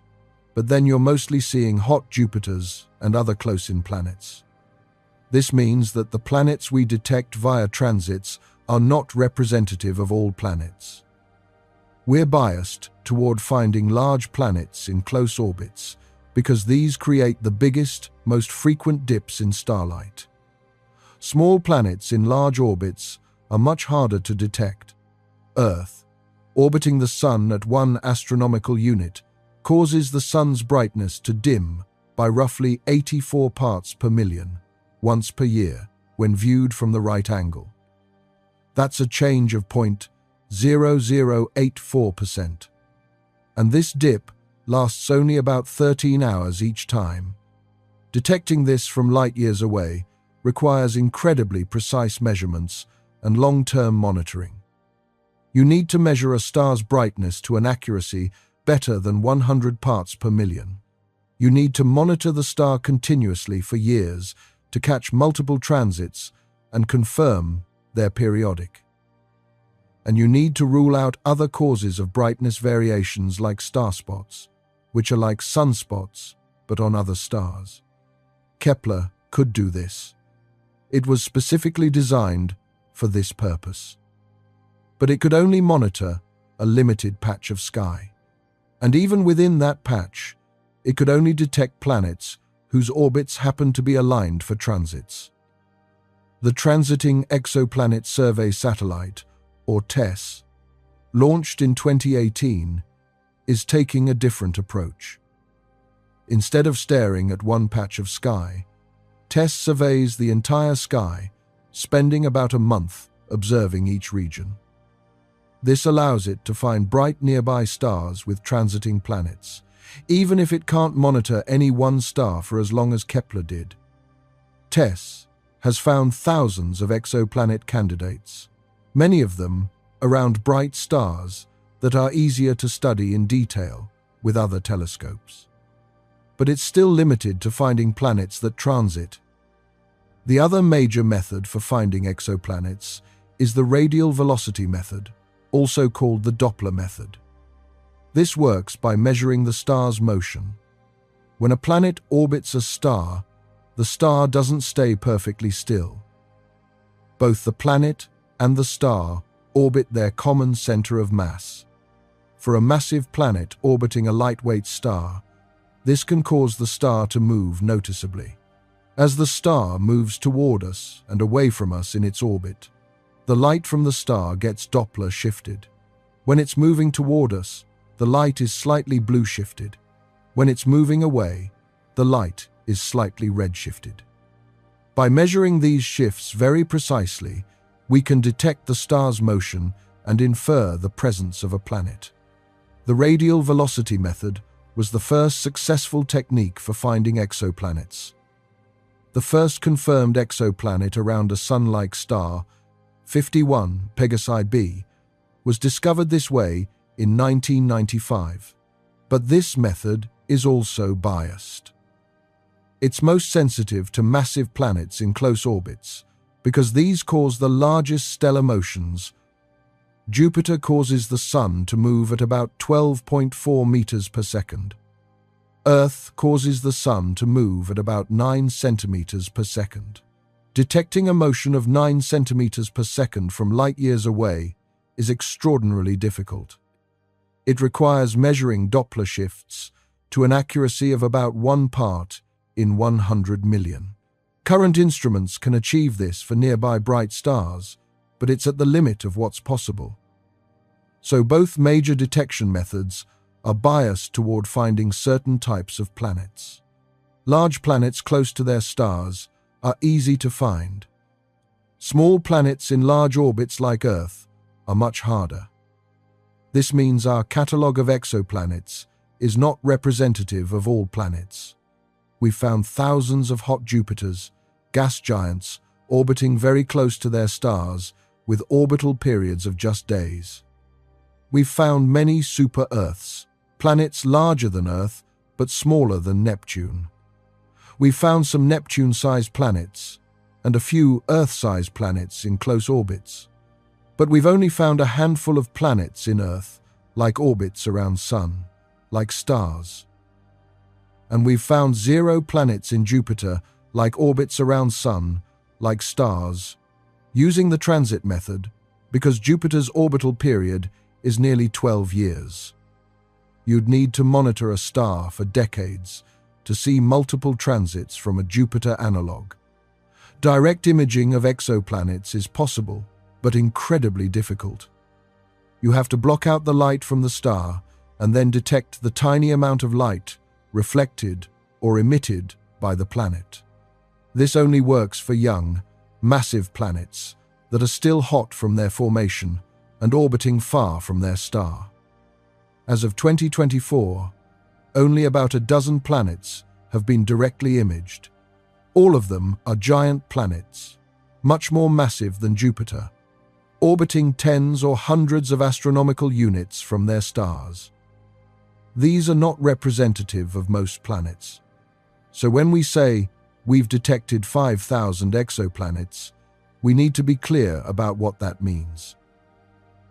but then you're mostly seeing hot Jupiters and other close-in planets. This means that the planets we detect via transits are not representative of all planets. We're biased toward finding large planets in close orbits because these create the biggest, most frequent dips in starlight. Small planets in large orbits are much harder to detect. Earth, orbiting the Sun at 1 astronomical unit, causes the Sun's brightness to dim by roughly 84 parts per million once per year when viewed from the right angle. That's a change of 0.0084%. And this dip lasts only about 13 hours each time. Detecting this from light years away requires incredibly precise measurements and long-term monitoring. You need to measure a star's brightness to an accuracy better than 100 parts per million. You need to monitor the star continuously for years to catch multiple transits and confirm they're periodic. and you need to rule out other causes of brightness variations like star spots, which are like sunspots but on other stars. Kepler could do this. It was specifically designed for this purpose. But it could only monitor a limited patch of sky. And even within that patch, it could only detect planets whose orbits happened to be aligned for transits. The Transiting Exoplanet Survey Satellite, or TESS, launched in 2018, is taking a different approach. Instead of staring at one patch of sky, TESS surveys the entire sky, spending about a month observing each region. This allows it to find bright nearby stars with transiting planets, even if it can't monitor any one star for as long as Kepler did. TESS has found thousands of exoplanet candidates, many of them around bright stars that are easier to study in detail with other telescopes. But it's still limited to finding planets that transit. The other major method for finding exoplanets is the radial velocity method, also called the Doppler method. This works by measuring the star's motion. When a planet orbits a star, the star doesn't stay perfectly still. Both the planet and the star orbit their common center of mass. For a massive planet orbiting a lightweight star, this can cause the star to move noticeably. As the star moves toward us and away from us in its orbit, the light from the star gets Doppler shifted. When it's moving toward us, the light is slightly blue shifted. When it's moving away, the light is slightly red shifted. By measuring these shifts very precisely, we can detect the star's motion and infer the presence of a planet. The radial velocity method was the first successful technique for finding exoplanets. The first confirmed exoplanet around a Sun-like star, 51 Pegasi b, was discovered this way in 1995. But this method is also biased. It's most sensitive to massive planets in close orbits because these cause the largest stellar motions. Jupiter causes the Sun to move at about 12.4 meters per second. Earth causes the Sun to move at about 9 centimeters per second. Detecting a motion of 9 centimeters per second from light years away is extraordinarily difficult. It requires measuring Doppler shifts to an accuracy of about 1 part in 100 million. Current instruments can achieve this for nearby bright stars, but it's at the limit of what's possible. So both major detection methods are biased toward finding certain types of planets. Large planets close to their stars are easy to find. Small planets in large orbits like Earth are much harder. This means our catalogue of exoplanets is not representative of all planets. We've found thousands of hot Jupiters, gas giants, orbiting very close to their stars with orbital periods of just days. We've found many super-Earths, planets larger than Earth but smaller than Neptune. We've found some Neptune-sized planets and a few Earth-sized planets in close orbits. But we've only found a handful of planets in Earth, like orbits around Sun, like stars. And we've found 0 planets in Jupiter, like orbits around Sun, like stars, using the transit method, because Jupiter's orbital period is nearly 12 years. You'd need to monitor a star for decades to see multiple transits from a Jupiter analog. Direct imaging of exoplanets is possible, but incredibly difficult. You have to block out the light from the star and then detect the tiny amount of light reflected or emitted by the planet. This only works for young, massive planets that are still hot from their formation and orbiting far from their star. As of 2024, only about a dozen planets have been directly imaged. All of them are giant planets, much more massive than Jupiter, orbiting tens or hundreds of astronomical units from their stars. These are not representative of most planets. So when we say we've detected 5,000 exoplanets, we need to be clear about what that means.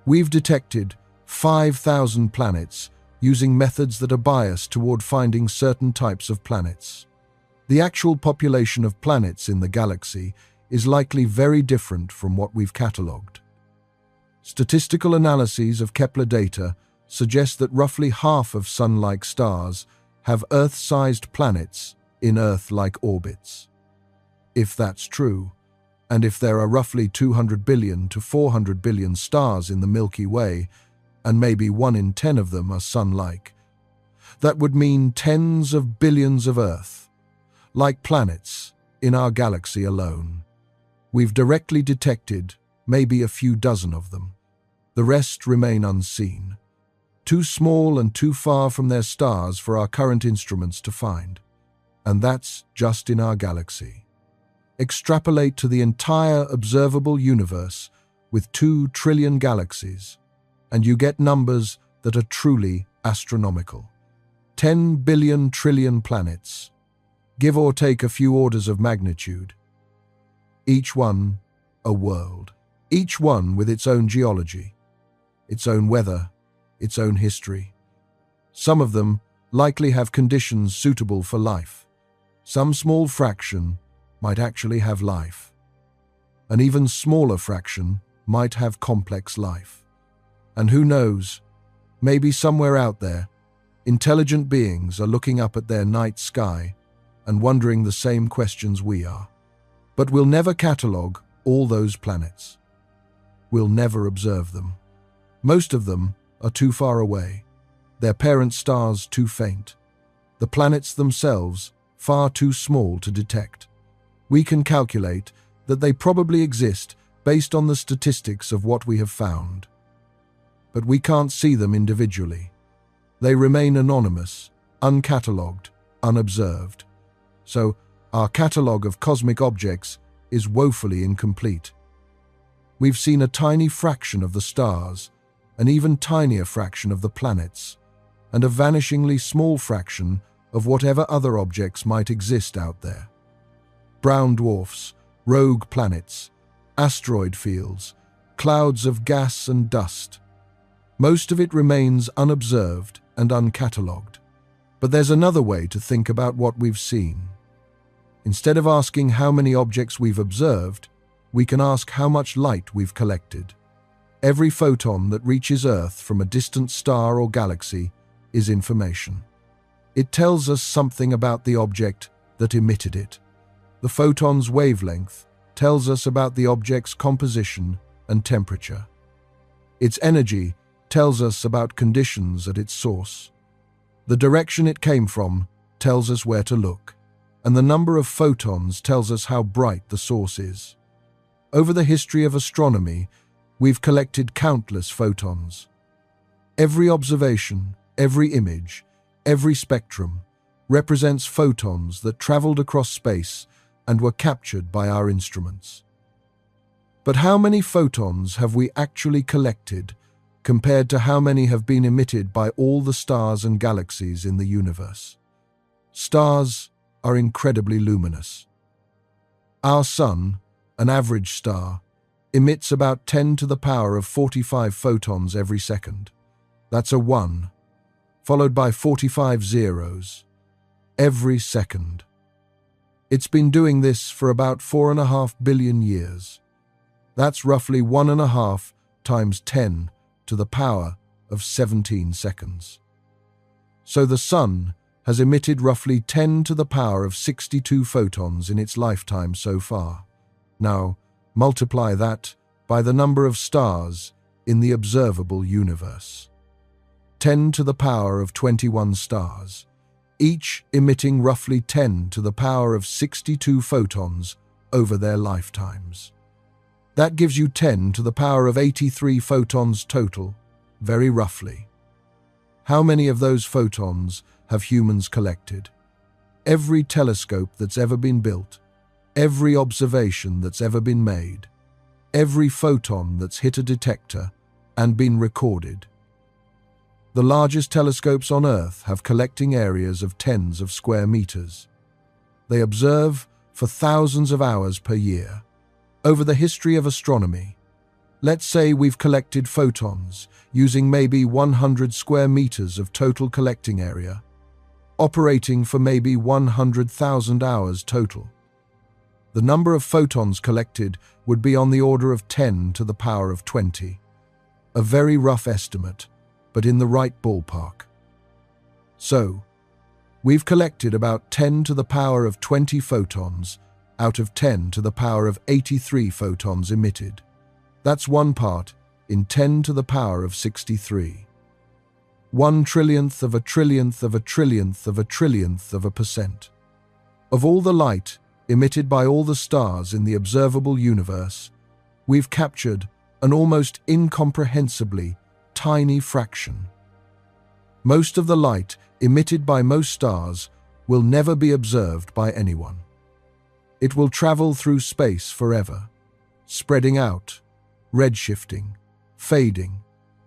We've detected 5,000 planets using methods that are biased toward finding certain types of planets. The actual population of planets in the galaxy is likely very different from what we've catalogued. Statistical analyses of Kepler data suggest that roughly half of Sun-like stars have Earth-sized planets in Earth-like orbits. If that's true, and if there are roughly 200 billion to 400 billion stars in the Milky Way, and maybe 1 in 10 of them are Sun-like, that would mean tens of billions of Earth-like planets in our galaxy alone. We've directly detected maybe a few dozen of them. The rest remain unseen, too small and too far from their stars for our current instruments to find. And that's just in our galaxy. Extrapolate to the entire observable universe with 2 trillion galaxies, and you get numbers that are truly astronomical. 10 billion trillion planets, give or take a few orders of magnitude. Each one a world, each one with its own geology, its own weather, its own history. Some of them likely have conditions suitable for life. Some small fraction might actually have life. An even smaller fraction might have complex life. And who knows, maybe somewhere out there, intelligent beings are looking up at their night sky and wondering the same questions we are. But we'll never catalogue all those planets. We'll never observe them. Most of them are too far away, their parent stars too faint, the planets themselves far too small to detect. We can calculate that they probably exist based on the statistics of what we have found. But we can't see them individually. They remain anonymous, uncatalogued, unobserved. So our catalogue of cosmic objects is woefully incomplete. We've seen a tiny fraction of the stars, an even tinier fraction of the planets, and a vanishingly small fraction of whatever other objects might exist out there. Brown dwarfs, rogue planets, asteroid fields, clouds of gas and dust. Most of it remains unobserved and uncatalogued. But there's another way to think about what we've seen. Instead of asking how many objects we've observed, we can ask how much light we've collected. Every photon that reaches Earth from a distant star or galaxy is information. It tells us something about the object that emitted it. The photon's wavelength tells us about the object's composition and temperature. Its energy tells us about conditions at its source. The direction it came from tells us where to look, and the number of photons tells us how bright the source is. Over the history of astronomy, we've collected countless photons. Every observation, every image, every spectrum represents photons that traveled across space and were captured by our instruments. But how many photons have we actually collected compared to how many have been emitted by all the stars and galaxies in the universe? Stars are incredibly luminous. Our Sun, an average star, emits about 10 to the power of 45 photons every second. That's a 1, followed by 45 zeros, every second. It's been doing this for about 4.5 billion years. That's roughly 1.5 times 10 to the power of 17 seconds. So the Sun has emitted roughly 10 to the power of 62 photons in its lifetime so far. Now, multiply that by the number of stars in the observable universe. 10 to the power of 21 stars, each emitting roughly 10 to the power of 62 photons over their lifetimes. That gives you 10 to the power of 83 photons total, very roughly. How many of those photons have humans collected? Every telescope that's ever been built, every observation that's ever been made, every photon that's hit a detector and been recorded. The largest telescopes on Earth have collecting areas of tens of square meters. They observe for thousands of hours per year. Over the history of astronomy, Let's say we've collected photons, using maybe 100 square meters of total collecting area, operating for maybe 100,000 hours total. The number of photons collected would be on the order of 10 to the power of 20. A very rough estimate, but in the right ballpark. So, we've collected about 10 to the power of 20 photons out of 10 to the power of 83 photons emitted. That's one part in 10 to the power of 63. 1/trillionth of a trillionth of a trillionth of a trillionth of a percent. Of all the light emitted by all the stars in the observable universe, we've captured an almost incomprehensibly tiny fraction. Most of the light emitted by most stars will never be observed by anyone. It will travel through space forever, spreading out, redshifting, fading,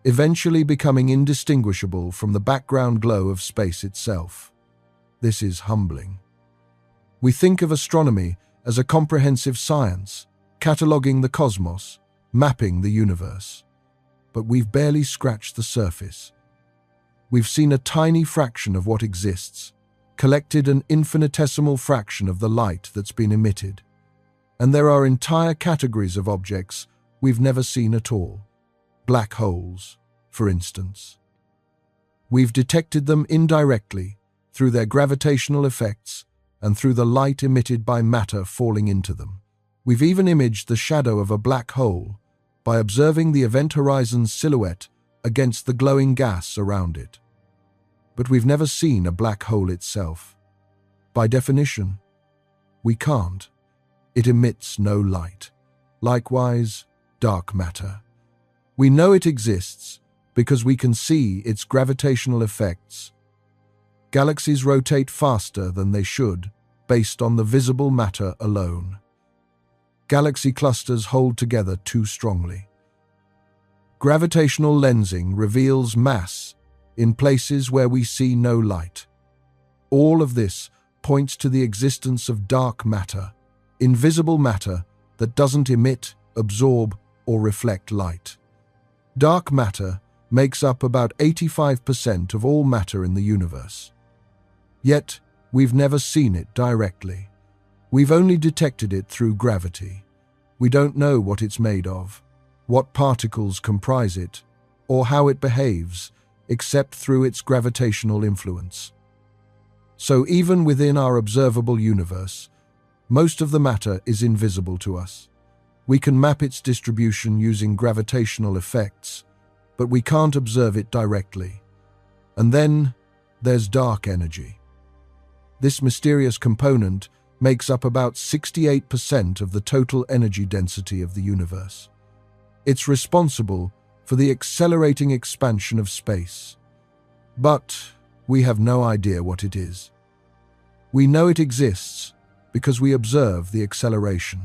eventually becoming indistinguishable from the background glow of space itself. This is humbling. We think of astronomy as a comprehensive science, cataloging the cosmos, mapping the universe. But we've barely scratched the surface. We've seen a tiny fraction of what exists, collected an infinitesimal fraction of the light that's been emitted. And there are entire categories of objects we've never seen at all. Black holes, for instance. We've detected them indirectly through their gravitational effects and through the light emitted by matter falling into them. We've even imaged the shadow of a black hole by observing the event horizon's silhouette against the glowing gas around it. But we've never seen a black hole itself. By definition, we can't. It emits no light. Likewise, dark matter. We know it exists because we can see its gravitational effects. Galaxies rotate faster than they should, based on the visible matter alone. Galaxy clusters hold together too strongly. Gravitational lensing reveals mass in places where we see no light. All of this points to the existence of dark matter, invisible matter that doesn't emit, absorb, or reflect light. Dark matter makes up about 85% of all matter in the universe. Yet, we've never seen it directly. We've only detected it through gravity. We don't know what it's made of, what particles comprise it, or how it behaves, except through its gravitational influence. So even within our observable universe, most of the matter is invisible to us. We can map its distribution using gravitational effects, but we can't observe it directly. And then there's dark energy. This mysterious component makes up about 68% of the total energy density of the universe. It's responsible for the accelerating expansion of space. But we have no idea what it is. We know it exists because we observe the acceleration.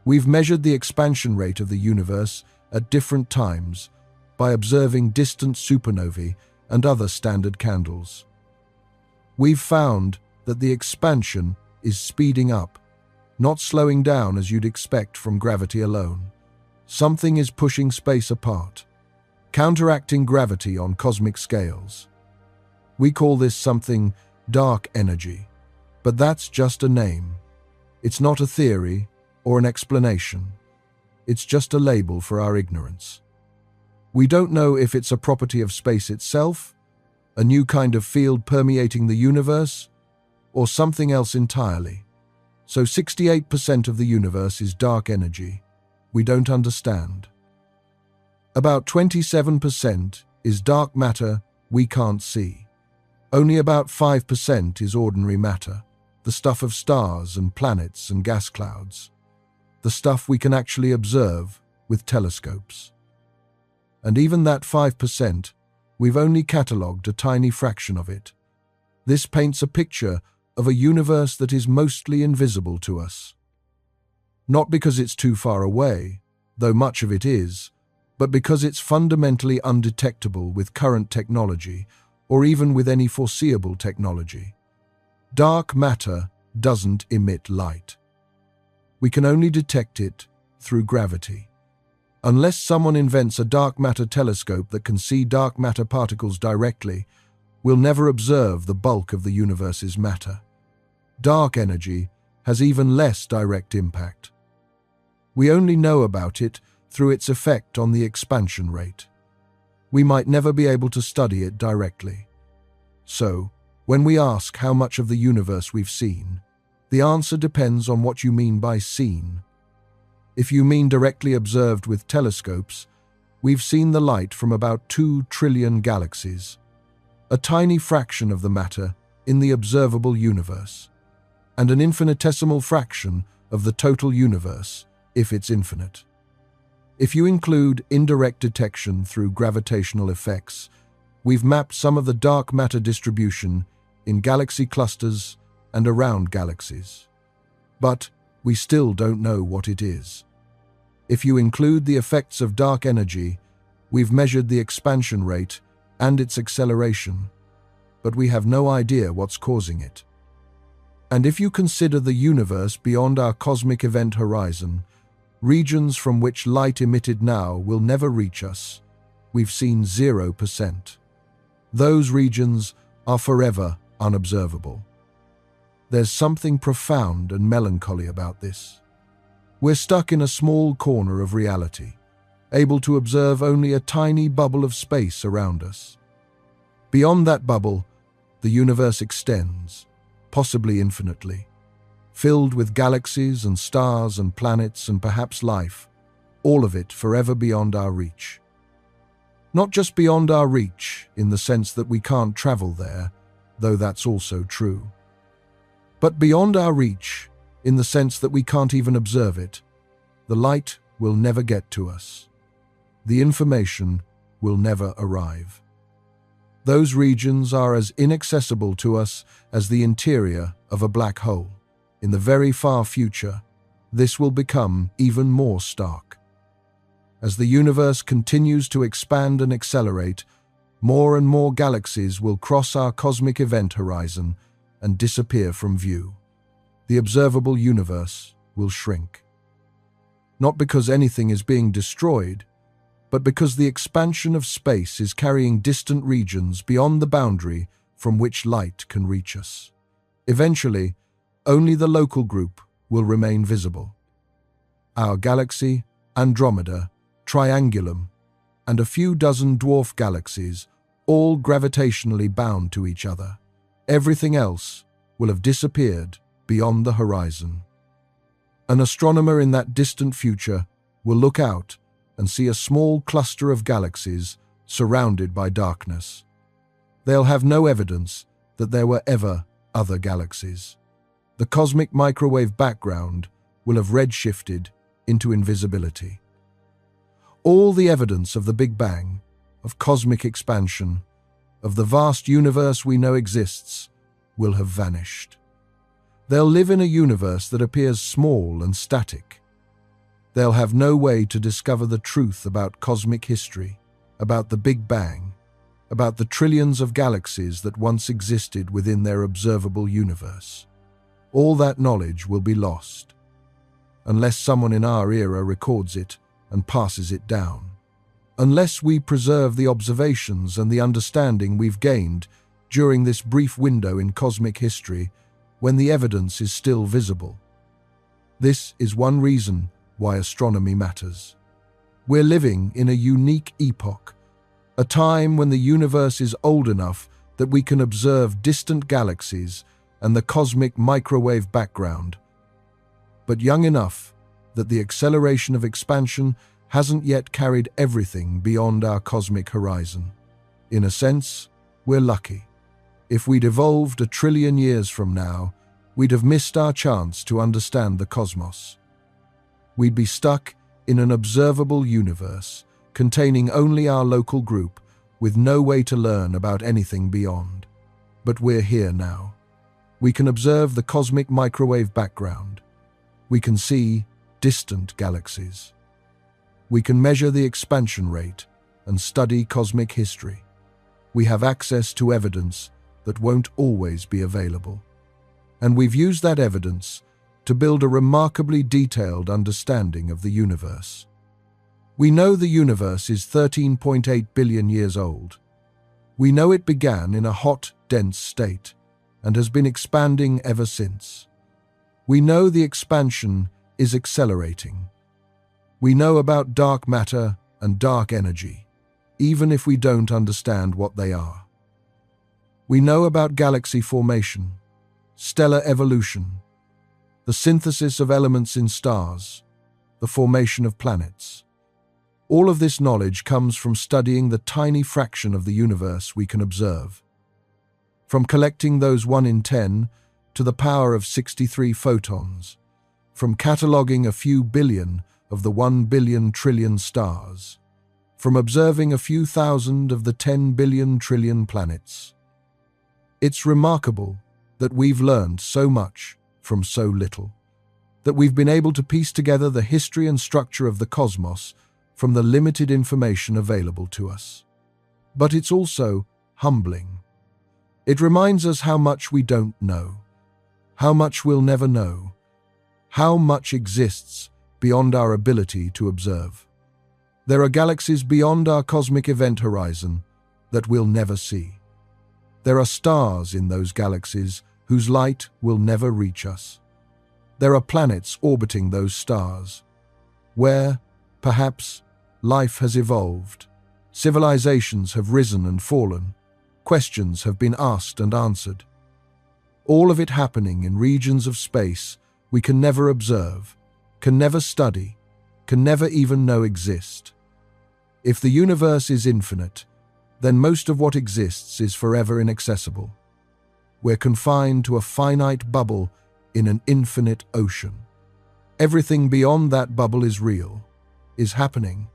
We've measured the expansion rate of the universe at different times by observing distant supernovae and other standard candles. We've found that the expansion is speeding up, not slowing down as you'd expect from gravity alone. Something is pushing space apart, counteracting gravity on cosmic scales. We call this something dark energy, but that's just a name. It's not a theory or an explanation. It's just a label for our ignorance. We don't know if it's a property of space itself, a new kind of field permeating the universe, or something else entirely. So 68% of the universe is dark energy. We don't understand. About 27% is dark matter we can't see. Only about 5% is ordinary matter, the stuff of stars and planets and gas clouds, the stuff we can actually observe with telescopes. And even that 5%, we've only catalogued a tiny fraction of it. This paints a picture of a universe that is mostly invisible to us. Not because it's too far away, though much of it is, but because it's fundamentally undetectable with current technology, or even with any foreseeable technology. Dark matter doesn't emit light. We can only detect it through gravity, Unless someone invents a dark matter telescope that can see dark matter particles directly, we'll never observe the bulk of the universe's matter. Dark energy has even less direct impact. We only know about it through its effect on the expansion rate. We might never be able to study it directly. So, when we ask how much of the universe we've seen, the answer depends on what you mean by seen. If you mean directly observed with telescopes, we've seen the light from about 2 trillion galaxies, a tiny fraction of the matter in the observable universe, and an infinitesimal fraction of the total universe, if it's infinite. If you include indirect detection through gravitational effects, we've mapped some of the dark matter distribution in galaxy clusters and around galaxies. But we still don't know what it is. If you include the effects of dark energy, we've measured the expansion rate and its acceleration, but we have no idea what's causing it. And if you consider the universe beyond our cosmic event horizon, regions from which light emitted now will never reach us, we've seen 0%. Those regions are forever unobservable. There's something profound and melancholy about this. We're stuck in a small corner of reality, able to observe only a tiny bubble of space around us. Beyond that bubble, the universe extends, possibly infinitely, filled with galaxies and stars and planets and perhaps life, all of it forever beyond our reach. Not just beyond our reach in the sense that we can't travel there, though that's also true, but beyond our reach in the sense that we can't even observe it. The light will never get to us. The information will never arrive. Those regions are as inaccessible to us as the interior of a black hole. In the very far future, this will become even more stark. As the universe continues to expand and accelerate, more and more galaxies will cross our cosmic event horizon and disappear from view. The observable universe will shrink. Not because anything is being destroyed, but because the expansion of space is carrying distant regions beyond the boundary from which light can reach us. Eventually, only the local group will remain visible. Our galaxy, Andromeda, Triangulum, and a few dozen dwarf galaxies, all gravitationally bound to each other. Everything else will have disappeared beyond the horizon. An astronomer in that distant future will look out and see a small cluster of galaxies surrounded by darkness. They'll have no evidence that there were ever other galaxies. The cosmic microwave background will have redshifted into invisibility. All the evidence of the Big Bang, of cosmic expansion, of the vast universe we know exists, will have vanished. They'll live in a universe that appears small and static. They'll have no way to discover the truth about cosmic history, about the Big Bang, about the trillions of galaxies that once existed within their observable universe. All that knowledge will be lost, unless someone in our era records it and passes it down. Unless we preserve the observations and the understanding we've gained during this brief window in cosmic history, when the evidence is still visible. This is one reason why astronomy matters. We're living in a unique epoch, a time when the universe is old enough that we can observe distant galaxies and the cosmic microwave background, but young enough that the acceleration of expansion hasn't yet carried everything beyond our cosmic horizon. In a sense, we're lucky. If we'd evolved 1 trillion years from now, we'd have missed our chance to understand the cosmos. We'd be stuck in an observable universe, containing only our local group, with no way to learn about anything beyond. But we're here now. We can observe the cosmic microwave background. We can see distant galaxies. We can measure the expansion rate and study cosmic history. We have access to evidence that won't always be available. And we've used that evidence to build a remarkably detailed understanding of the universe. We know the universe is 13.8 billion years old. We know it began in a hot, dense state and has been expanding ever since. We know the expansion is accelerating. We know about dark matter and dark energy, even if we don't understand what they are. We know about galaxy formation, stellar evolution, the synthesis of elements in stars, the formation of planets. All of this knowledge comes from studying the tiny fraction of the universe we can observe. From collecting those 1 in 10 to the power of 63 photons, from cataloging a few billion of the 1 billion trillion stars, from observing a few thousand of the 10 billion trillion planets. It's remarkable that we've learned so much from so little, that we've been able to piece together the history and structure of the cosmos from the limited information available to us. But it's also humbling. It reminds us how much we don't know, how much we'll never know, how much exists beyond our ability to observe. There are galaxies beyond our cosmic event horizon that we'll never see. There are stars in those galaxies whose light will never reach us. There are planets orbiting those stars, where, perhaps, life has evolved, civilizations have risen and fallen, questions have been asked and answered. All of it happening in regions of space we can never observe, can never study, can never even know exist. If the universe is infinite, then most of what exists is forever inaccessible. We're confined to a finite bubble in an infinite ocean. Everything beyond that bubble is real, is happening,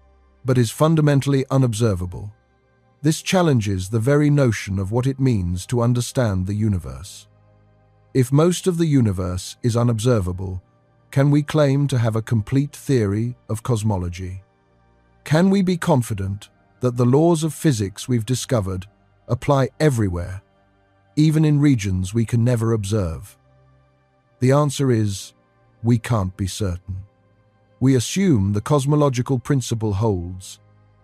but is fundamentally unobservable. This challenges the very notion of what it means to understand the universe. If most of the universe is unobservable, can we claim to have a complete theory of cosmology? Can we be confident that the laws of physics we've discovered apply everywhere, even in regions we can never observe? The answer is, we can't be certain. We assume the cosmological principle holds,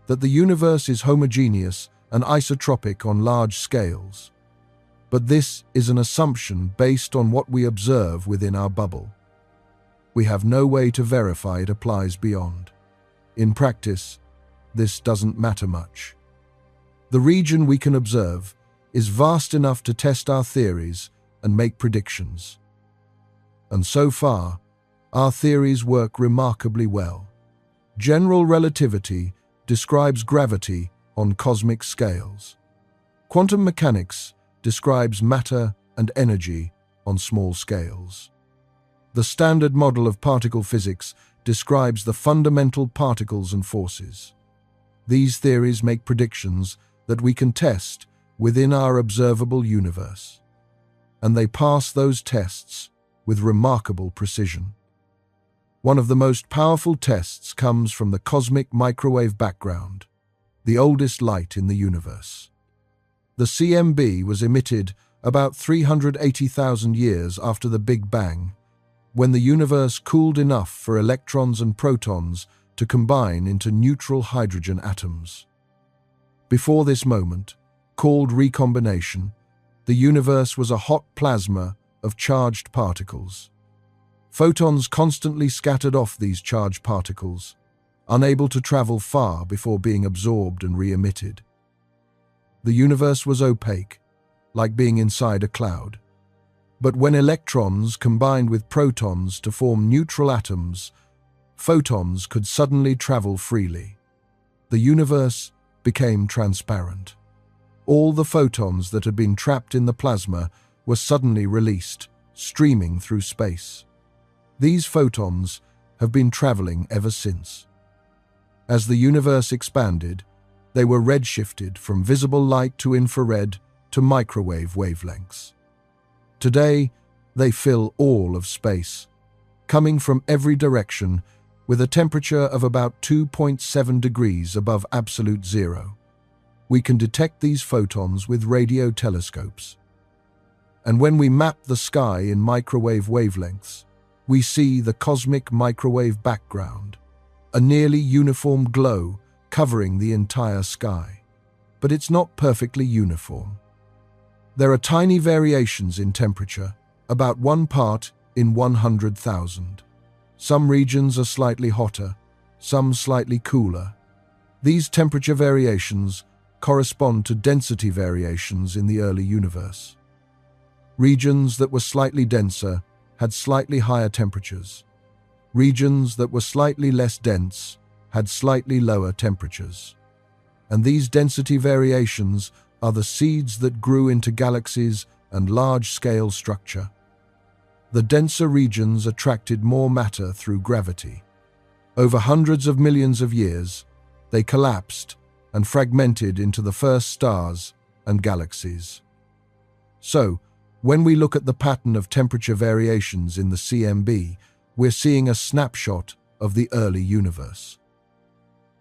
that the universe is homogeneous and isotropic on large scales. But this is an assumption based on what we observe within our bubble. We have no way to verify it applies beyond. In practice, this doesn't matter much. The region we can observe is vast enough to test our theories and make predictions. And so far, our theories work remarkably well. General relativity describes gravity on cosmic scales. Quantum mechanics describes matter and energy on small scales. The standard model of particle physics describes the fundamental particles and forces. These theories make predictions that we can test within our observable universe, and they pass those tests with remarkable precision. One of the most powerful tests comes from the cosmic microwave background, the oldest light in the universe. The CMB was emitted about 380,000 years after the Big Bang, when the universe cooled enough for electrons and protons to combine into neutral hydrogen atoms. Before this moment, called recombination, the universe was a hot plasma of charged particles. Photons constantly scattered off these charged particles, unable to travel far before being absorbed and re-emitted. The universe was opaque, like being inside a cloud. But when electrons combined with protons to form neutral atoms, photons could suddenly travel freely. The universe became transparent. All the photons that had been trapped in the plasma were suddenly released, streaming through space. These photons have been traveling ever since. As the universe expanded, they were redshifted from visible light to infrared to microwave wavelengths. Today, they fill all of space, coming from every direction with a temperature of about 2.7 degrees above absolute zero. We can detect these photons with radio telescopes. And when we map the sky in microwave wavelengths, we see the cosmic microwave background, a nearly uniform glow covering the entire sky. But it's not perfectly uniform. There are tiny variations in temperature, about 1 part in 100,000. Some regions are slightly hotter, some slightly cooler. These temperature variations correspond to density variations in the early universe. Regions that were slightly denser had slightly higher temperatures. Regions that were slightly less dense had slightly lower temperatures. And these density variations are the seeds that grew into galaxies and large-scale structure. The denser regions attracted more matter through gravity. Over hundreds of millions of years, they collapsed and fragmented into the first stars and galaxies. So, when we look at the pattern of temperature variations in the CMB, we're seeing a snapshot of the early universe.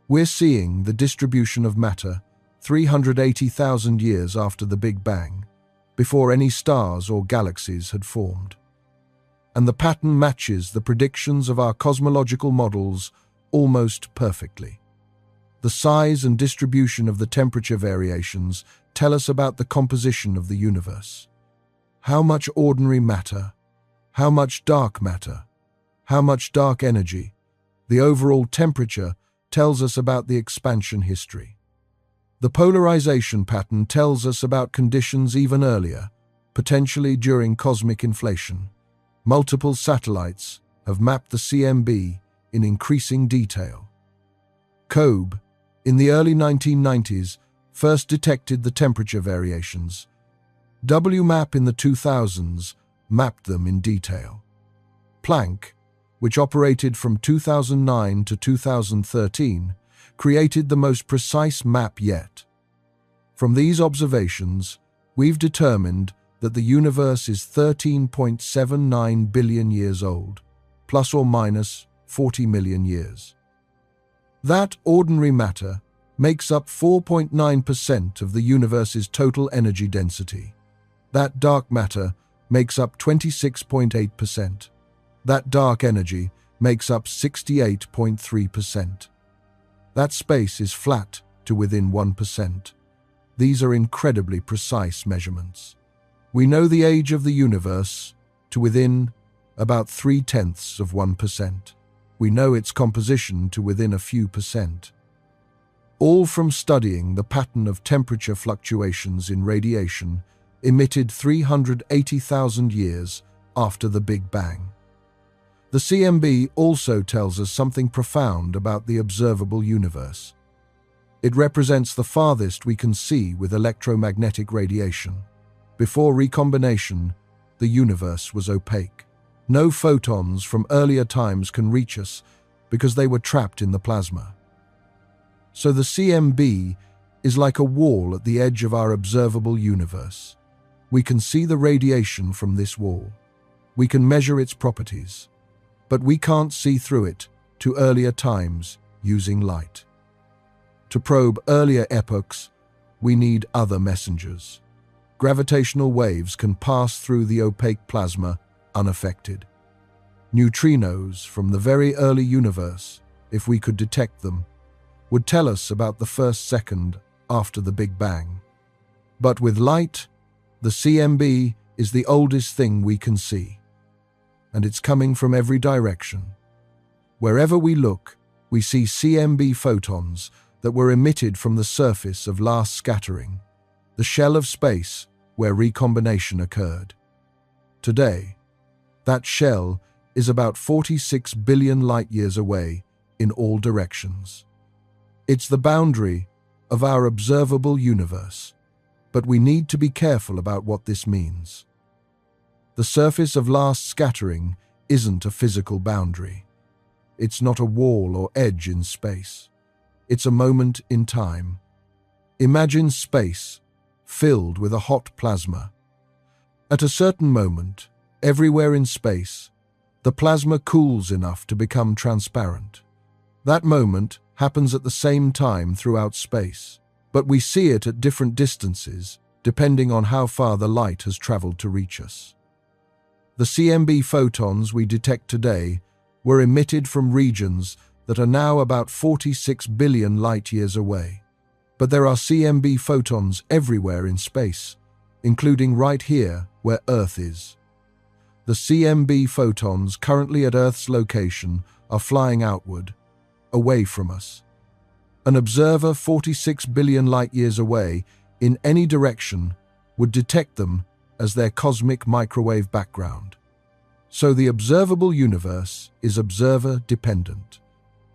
We're seeing the distribution of matter 380,000 years after the Big Bang, before any stars or galaxies had formed. And the pattern matches the predictions of our cosmological models almost perfectly. The size and distribution of the temperature variations tell us about the composition of the universe. How much ordinary matter, how much dark matter, how much dark energy. The overall temperature tells us about the expansion history. The polarization pattern tells us about conditions even earlier, potentially during cosmic inflation. Multiple satellites have mapped the CMB in increasing detail. COBE, in the early 1990s, first detected the temperature variations. WMAP in the 2000s mapped them in detail. Planck, which operated from 2009 to 2013, created the most precise map yet. From these observations, we've determined that the universe is 13.79 billion years old, plus or minus 40 million years. That ordinary matter makes up 4.9% of the universe's total energy density. That dark matter makes up 26.8%. That dark energy makes up 68.3%. That space is flat to within 1%. These are incredibly precise measurements. We know the age of the universe to within about 0.3%. We know its composition to within a few percent. All from studying the pattern of temperature fluctuations in radiation emitted 380,000 years after the Big Bang. The CMB also tells us something profound about the observable universe. It represents the farthest we can see with electromagnetic radiation. Before recombination, the universe was opaque. No photons from earlier times can reach us because they were trapped in the plasma. So the CMB is like a wall at the edge of our observable universe. We can see the radiation from this wall. We can measure its properties. But we can't see through it to earlier times using light. To probe earlier epochs, we need other messengers. Gravitational waves can pass through the opaque plasma unaffected. Neutrinos from the very early universe, if we could detect them, would tell us about the first second after the Big Bang. But with light, the CMB is the oldest thing we can see. And it's coming from every direction. Wherever we look, we see CMB photons that were emitted from the surface of last scattering, the shell of space where recombination occurred. Today, that shell is about 46 billion light-years away in all directions. It's the boundary of our observable universe, but we need to be careful about what this means. The surface of last scattering isn't a physical boundary. It's not a wall or edge in space. It's a moment in time. Imagine space filled with a hot plasma. At a certain moment, everywhere in space, the plasma cools enough to become transparent. That moment happens at the same time throughout space, but we see it at different distances depending on how far the light has traveled to reach us. The CMB photons we detect today were emitted from regions that are now about 46 billion light-years away. But there are CMB photons everywhere in space, including right here where Earth is. The CMB photons currently at Earth's location are flying outward, away from us. An observer 46 billion light-years away in any direction would detect them as their cosmic microwave background. So the observable universe is observer-dependent.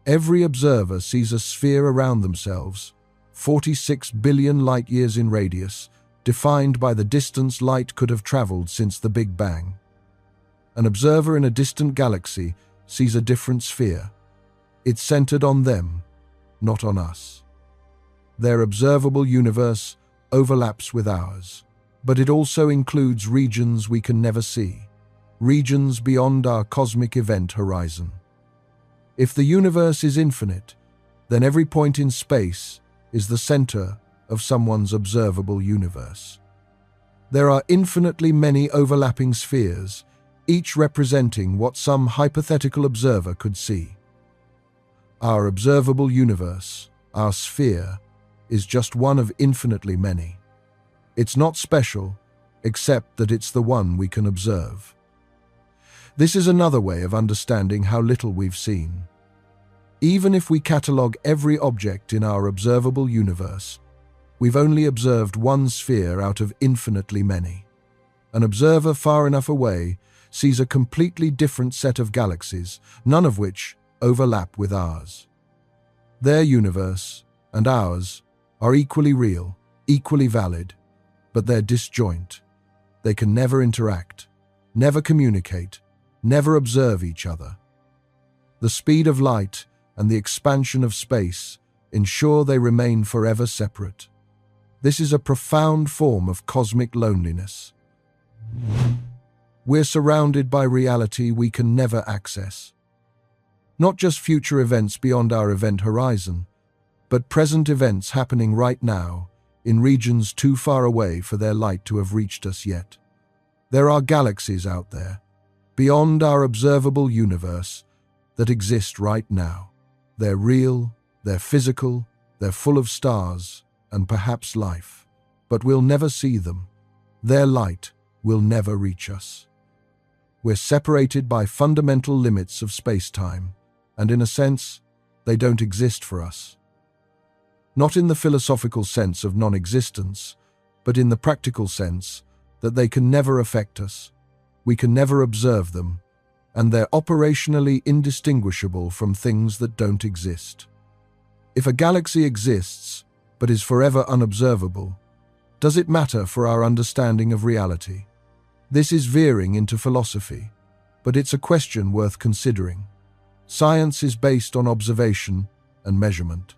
Every observer sees a sphere around themselves, 46 billion light-years in radius, defined by the distance light could have traveled since the Big Bang. An observer in a distant galaxy sees a different sphere. It's centered on them, not on us. Their observable universe overlaps with ours, but it also includes regions we can never see, regions beyond our cosmic event horizon. If the universe is infinite, then every point in space is the center of someone's observable universe. There are infinitely many overlapping spheres, each representing what some hypothetical observer could see. Our observable universe, our sphere, is just one of infinitely many. It's not special, except that it's the one we can observe. This is another way of understanding how little we've seen. Even if we catalogue every object in our observable universe, we've only observed one sphere out of infinitely many. An observer far enough away sees a completely different set of galaxies, none of which overlap with ours. Their universe and ours are equally real, equally valid, but they're disjoint. They can never interact, never communicate, never observe each other. The speed of light and the expansion of space ensure they remain forever separate. This is a profound form of cosmic loneliness. We're surrounded by reality we can never access. Not just future events beyond our event horizon, but present events happening right now in regions too far away for their light to have reached us yet. There are galaxies out there, beyond our observable universe, that exist right now. They're real, they're physical, they're full of stars, and perhaps life. But we'll never see them. Their light will never reach us. We're separated by fundamental limits of space-time, and in a sense, they don't exist for us. Not in the philosophical sense of non-existence, but in the practical sense that they can never affect us, we can never observe them, and they're operationally indistinguishable from things that don't exist. If a galaxy exists, but is forever unobservable, does it matter for our understanding of reality? This is veering into philosophy, but it's a question worth considering. Science is based on observation and measurement.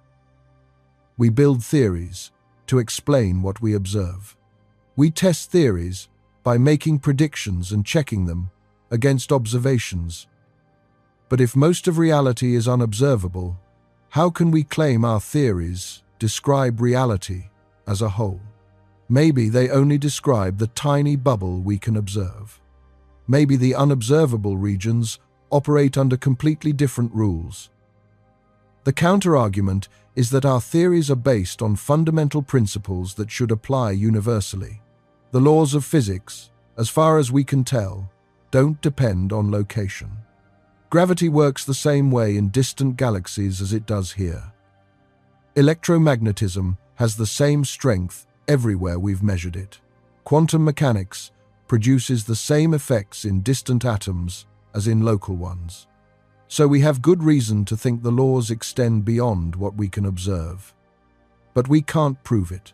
We build theories to explain what we observe. We test theories by making predictions and checking them against observations. But if most of reality is unobservable, how can we claim our theories describe reality as a whole? Maybe they only describe the tiny bubble we can observe. Maybe the unobservable regions operate under completely different rules. The counter-argument is that our theories are based on fundamental principles that should apply universally. The laws of physics, as far as we can tell, don't depend on location. Gravity works the same way in distant galaxies as it does here. Electromagnetism has the same strength everywhere we've measured it. Quantum mechanics produces the same effects in distant atoms as in local ones. So we have good reason to think the laws extend beyond what we can observe. But we can't prove it.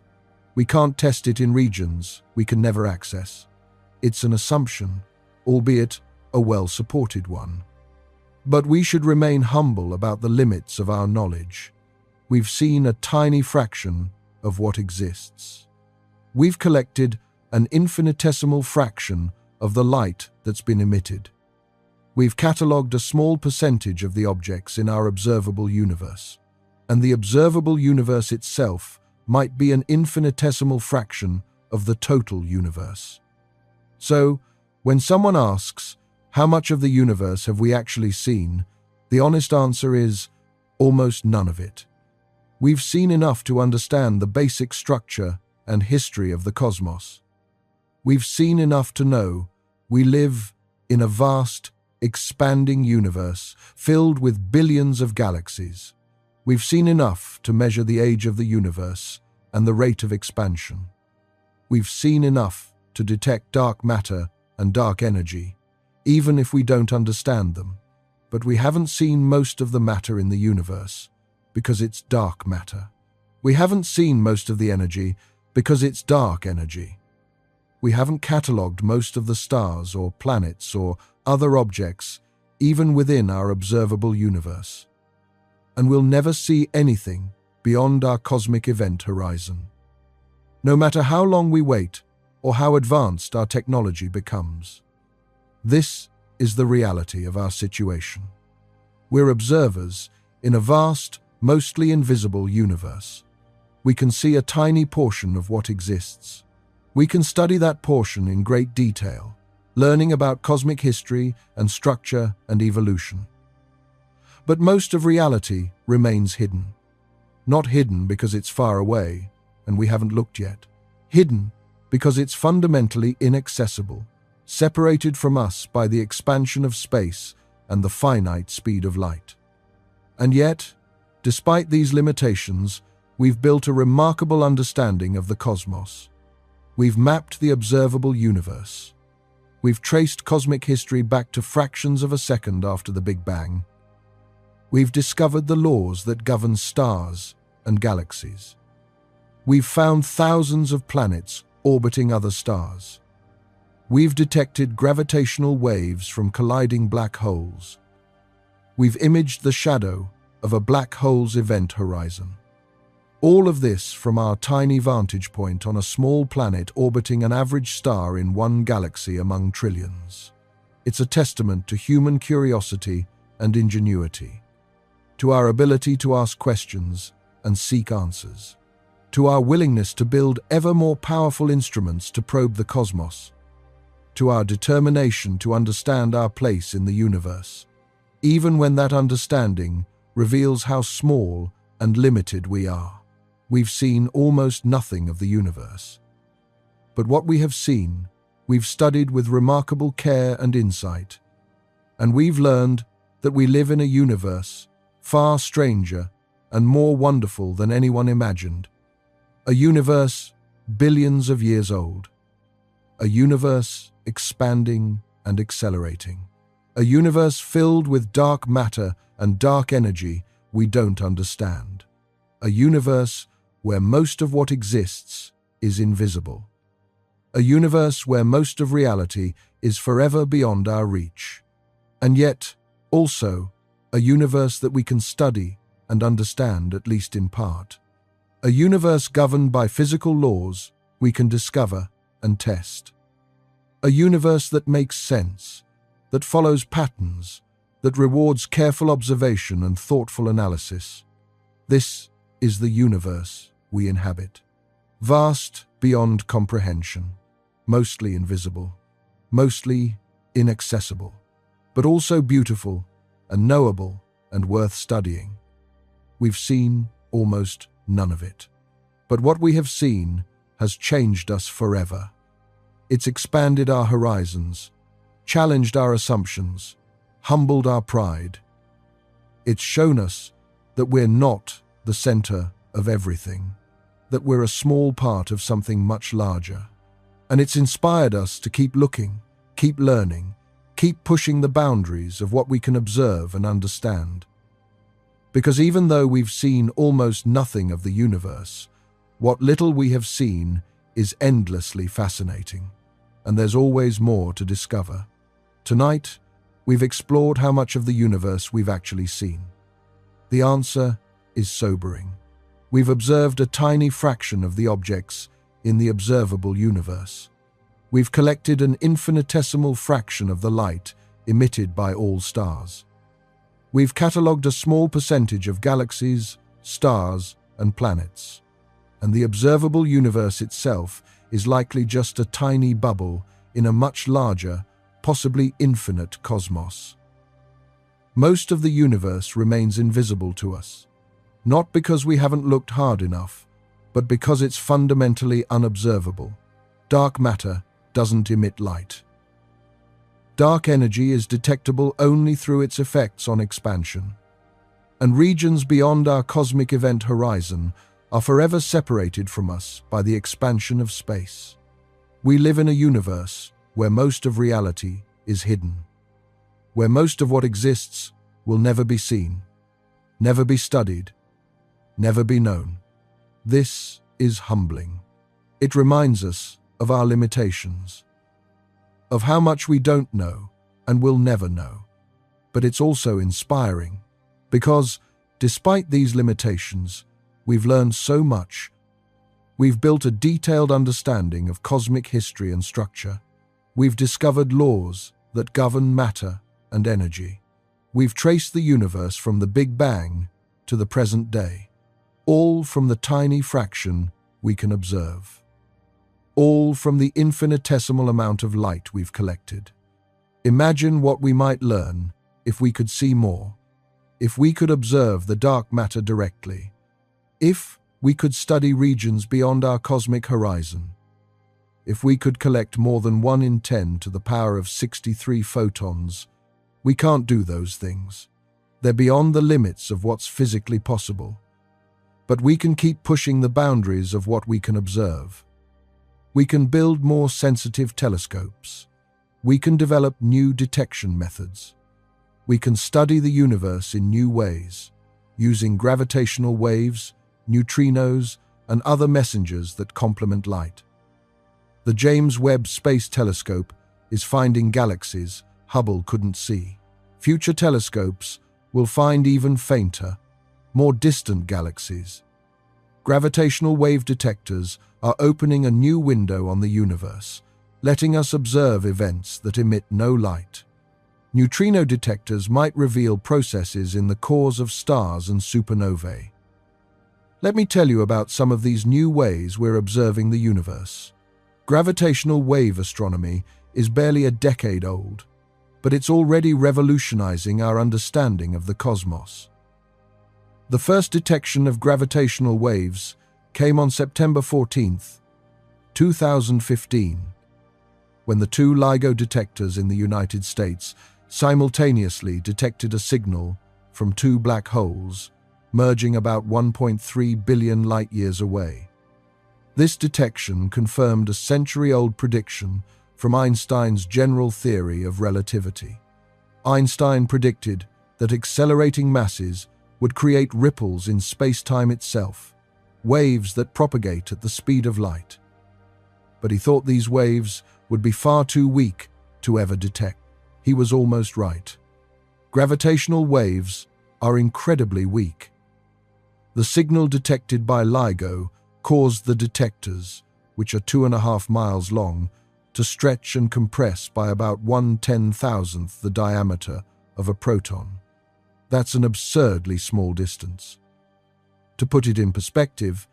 We can't test it in regions we can never access. It's an assumption, albeit a well-supported one. But we should remain humble about the limits of our knowledge. We've seen a tiny fraction of what exists. We've collected an infinitesimal fraction of the light that's been emitted. We've catalogued a small percentage of the objects in our observable universe, and the observable universe itself might be an infinitesimal fraction of the total universe. So, when someone asks, how much of the universe have we actually seen, the honest answer is, almost none of it. We've seen enough to understand the basic structure and history of the cosmos. We've seen enough to know we live in a vast, expanding universe filled with billions of galaxies. We've seen enough to measure the age of the universe and the rate of expansion. We've seen enough to detect dark matter and dark energy, even if we don't understand them. But we haven't seen most of the matter in the universe, because it's dark matter. We haven't seen most of the energy, because it's dark energy. We haven't catalogued most of the stars or planets or other objects, even within our observable universe. And we'll never see anything beyond our cosmic event horizon. No matter how long we wait or how advanced our technology becomes. This is the reality of our situation. We're observers in a vast, mostly invisible universe. We can see a tiny portion of what exists. We can study that portion in great detail, learning about cosmic history and structure and evolution. But most of reality remains hidden. Not hidden because it's far away and we haven't looked yet. Hidden because it's fundamentally inaccessible, separated from us by the expansion of space and the finite speed of light. And yet, despite these limitations, we've built a remarkable understanding of the cosmos. We've mapped the observable universe. We've traced cosmic history back to fractions of a second after the Big Bang. We've discovered the laws that govern stars and galaxies. We've found thousands of planets orbiting other stars. We've detected gravitational waves from colliding black holes. We've imaged the shadow of a black hole's event horizon. All of this from our tiny vantage point on a small planet orbiting an average star in one galaxy among trillions. It's a testament to human curiosity and ingenuity, to our ability to ask questions and seek answers, to our willingness to build ever more powerful instruments to probe the cosmos, to our determination to understand our place in the universe, even when that understanding reveals how small and limited we are. We've seen almost nothing of the universe. But what we have seen, we've studied with remarkable care and insight, and we've learned that we live in a universe far stranger and more wonderful than anyone imagined. A universe billions of years old. A universe expanding and accelerating. A universe filled with dark matter and dark energy we don't understand. A universe where most of what exists is invisible. A universe where most of reality is forever beyond our reach. And yet, also, a universe that we can study and understand at least in part. A universe governed by physical laws we can discover and test. A universe that makes sense, that follows patterns, that rewards careful observation and thoughtful analysis. This is the universe we inhabit. Vast beyond comprehension, mostly invisible, mostly inaccessible, but also beautiful and knowable and worth studying. We've seen almost none of it. But what we have seen has changed us forever. It's expanded our horizons, challenged our assumptions, humbled our pride. It's shown us that we're not the center of everything, that we're a small part of something much larger. And it's inspired us to keep looking, keep learning, keep pushing the boundaries of what we can observe and understand. Because even though we've seen almost nothing of the universe, what little we have seen is endlessly fascinating, and there's always more to discover. Tonight, we've explored how much of the universe we've actually seen. The answer is sobering. We've observed a tiny fraction of the objects in the observable universe. We've collected an infinitesimal fraction of the light emitted by all stars. We've catalogued a small percentage of galaxies, stars, and planets. And the observable universe itself is likely just a tiny bubble in a much larger, possibly infinite cosmos. Most of the universe remains invisible to us, not because we haven't looked hard enough, but because it's fundamentally unobservable. Dark matter doesn't emit light. Dark energy is detectable only through its effects on expansion, and regions beyond our cosmic event horizon are forever separated from us by the expansion of space. We live in a universe where most of reality is hidden, where most of what exists will never be seen, never be studied, never be known. This is humbling. It reminds us of our limitations, of how much we don't know and will never know. But it's also inspiring, because despite these limitations, we've learned so much. We've built a detailed understanding of cosmic history and structure. We've discovered laws that govern matter and energy. We've traced the universe from the Big Bang to the present day, all from the tiny fraction we can observe, all from the infinitesimal amount of light we've collected. Imagine what we might learn if we could see more, if we could observe the dark matter directly, if we could study regions beyond our cosmic horizon, if we could collect more than 1 in 10 to the power of 63 photons. We can't do those things. They're beyond the limits of what's physically possible. But we can keep pushing the boundaries of what we can observe. We can build more sensitive telescopes. We can develop new detection methods. We can study the universe in new ways, using gravitational waves, neutrinos, and other messengers that complement light. The James Webb Space Telescope is finding galaxies Hubble couldn't see. Future telescopes will find even fainter, more distant galaxies. Gravitational wave detectors are opening a new window on the universe, letting us observe events that emit no light. Neutrino detectors might reveal processes in the cores of stars and supernovae. Let me tell you about some of these new ways we're observing the universe. Gravitational wave astronomy is barely a decade old, but it's already revolutionizing our understanding of the cosmos. The first detection of gravitational waves came on September 14, 2015, when the 2 LIGO detectors in the United States simultaneously detected a signal from 2 black holes merging about 1.3 billion light-years away. This detection confirmed a century-old prediction from Einstein's general theory of relativity. Einstein predicted that accelerating masses would create ripples in space-time itself, waves that propagate at the speed of light. But he thought these waves would be far too weak to ever detect. He was almost right. Gravitational waves are incredibly weak. The signal detected by LIGO caused the detectors, which are 2.5 miles long, to stretch and compress by about 1/10,000th the diameter of a proton. That's an absurdly small distance. To put it in perspective,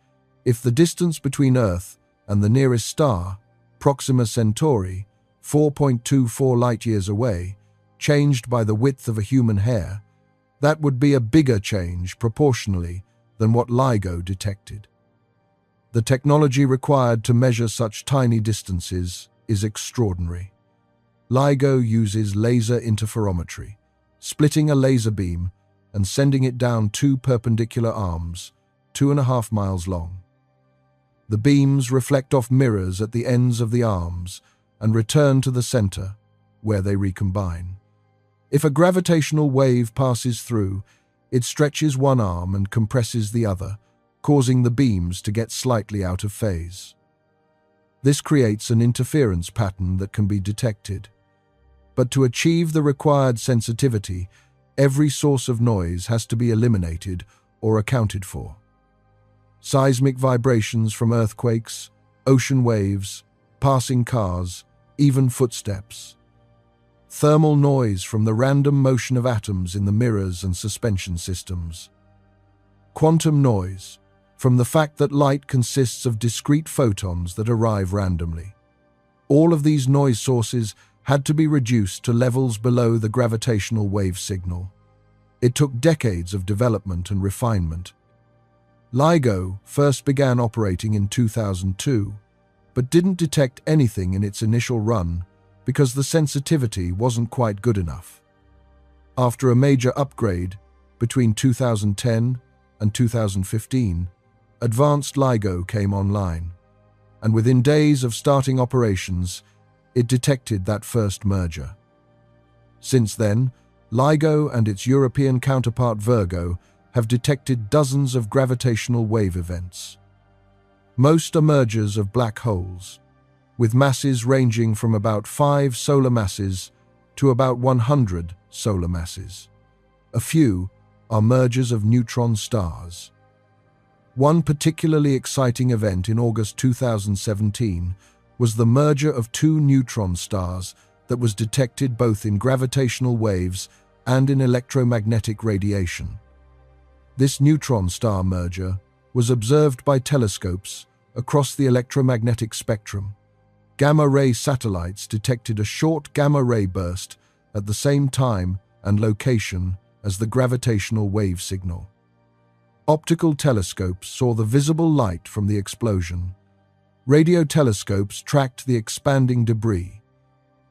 if the distance between Earth and the nearest star, Proxima Centauri, 4.24 light-years away, changed by the width of a human hair, that would be a bigger change proportionally than what LIGO detected. The technology required to measure such tiny distances is extraordinary. LIGO uses laser interferometry, splitting a laser beam and sending it down 2 perpendicular arms, 2.5 miles long. The beams reflect off mirrors at the ends of the arms and return to the center, where they recombine. If a gravitational wave passes through, it stretches one arm and compresses the other, causing the beams to get slightly out of phase. This creates an interference pattern that can be detected. But to achieve the required sensitivity, every source of noise has to be eliminated or accounted for. Seismic vibrations from earthquakes, ocean waves, passing cars, even footsteps. Thermal noise from the random motion of atoms in the mirrors and suspension systems. Quantum noise from the fact that light consists of discrete photons that arrive randomly. All of these noise sources had to be reduced to levels below the gravitational wave signal. It took decades of development and refinement. LIGO first began operating in 2002, but didn't detect anything in its initial run because the sensitivity wasn't quite good enough. After a major upgrade between 2010 and 2015, advanced LIGO came online, and within days of starting operations, it detected that first merger. Since then, LIGO and its European counterpart Virgo have detected dozens of gravitational wave events. Most are mergers of black holes, with masses ranging from about 5 solar masses to about 100 solar masses. A few are mergers of neutron stars. One particularly exciting event in August 2017 was the merger of 2 neutron stars that was detected both in gravitational waves and in electromagnetic radiation. This neutron star merger was observed by telescopes across the electromagnetic spectrum. Gamma-ray satellites detected a short gamma-ray burst at the same time and location as the gravitational wave signal. Optical telescopes saw the visible light from the explosion. Radio telescopes tracked the expanding debris.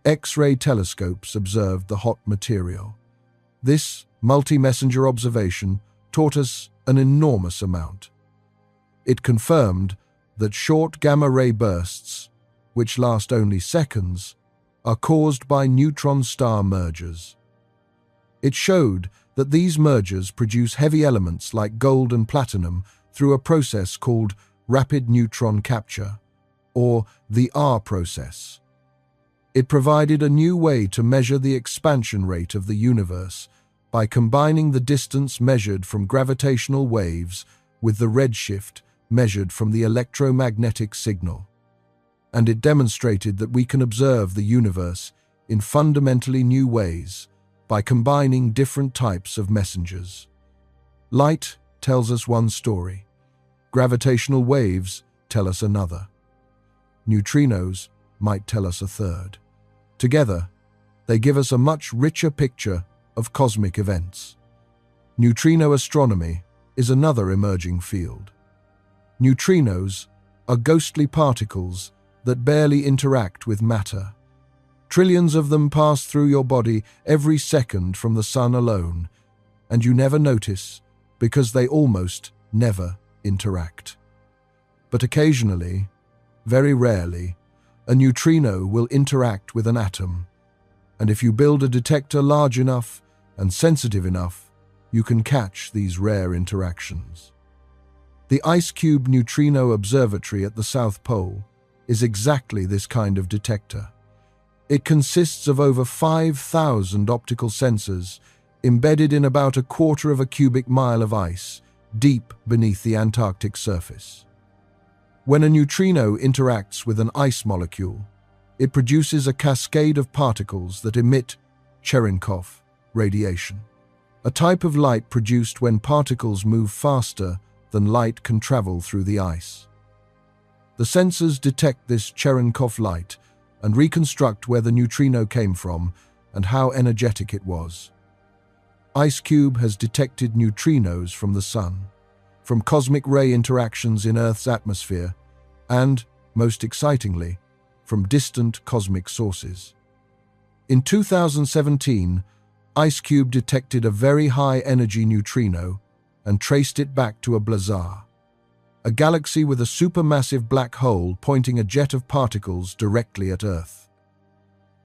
X-ray telescopes observed the hot material. This multi-messenger observation taught us an enormous amount. It confirmed that short gamma-ray bursts, which last only seconds, are caused by neutron star mergers. It showed that these mergers produce heavy elements like gold and platinum through a process called rapid neutron capture, or the R process. It provided a new way to measure the expansion rate of the universe by combining the distance measured from gravitational waves with the redshift measured from the electromagnetic signal. And it demonstrated that we can observe the universe in fundamentally new ways by combining different types of messengers. Light tells us one story. Gravitational waves tell us another. Neutrinos might tell us a third. Together, they give us a much richer picture of cosmic events. Neutrino astronomy is another emerging field. Neutrinos are ghostly particles that barely interact with matter. Trillions of them pass through your body every second from the sun alone, and you never notice because they almost never interact. But occasionally, very rarely, a neutrino will interact with an atom, and if you build a detector large enough and sensitive enough, you can catch these rare interactions. The Ice Cube Neutrino Observatory at the South Pole is exactly this kind of detector. It consists of over 5,000 optical sensors embedded in about a quarter of a cubic mile of ice deep beneath the Antarctic surface. When a neutrino interacts with an ice molecule, it produces a cascade of particles that emit Cherenkov radiation, a type of light produced when particles move faster than light can travel through the ice. The sensors detect this Cherenkov light and reconstruct where the neutrino came from and how energetic it was. IceCube has detected neutrinos from the Sun, from cosmic ray interactions in Earth's atmosphere, and, most excitingly, from distant cosmic sources. In 2017, IceCube detected a very high-energy neutrino and traced it back to a blazar, a galaxy with a supermassive black hole pointing a jet of particles directly at Earth.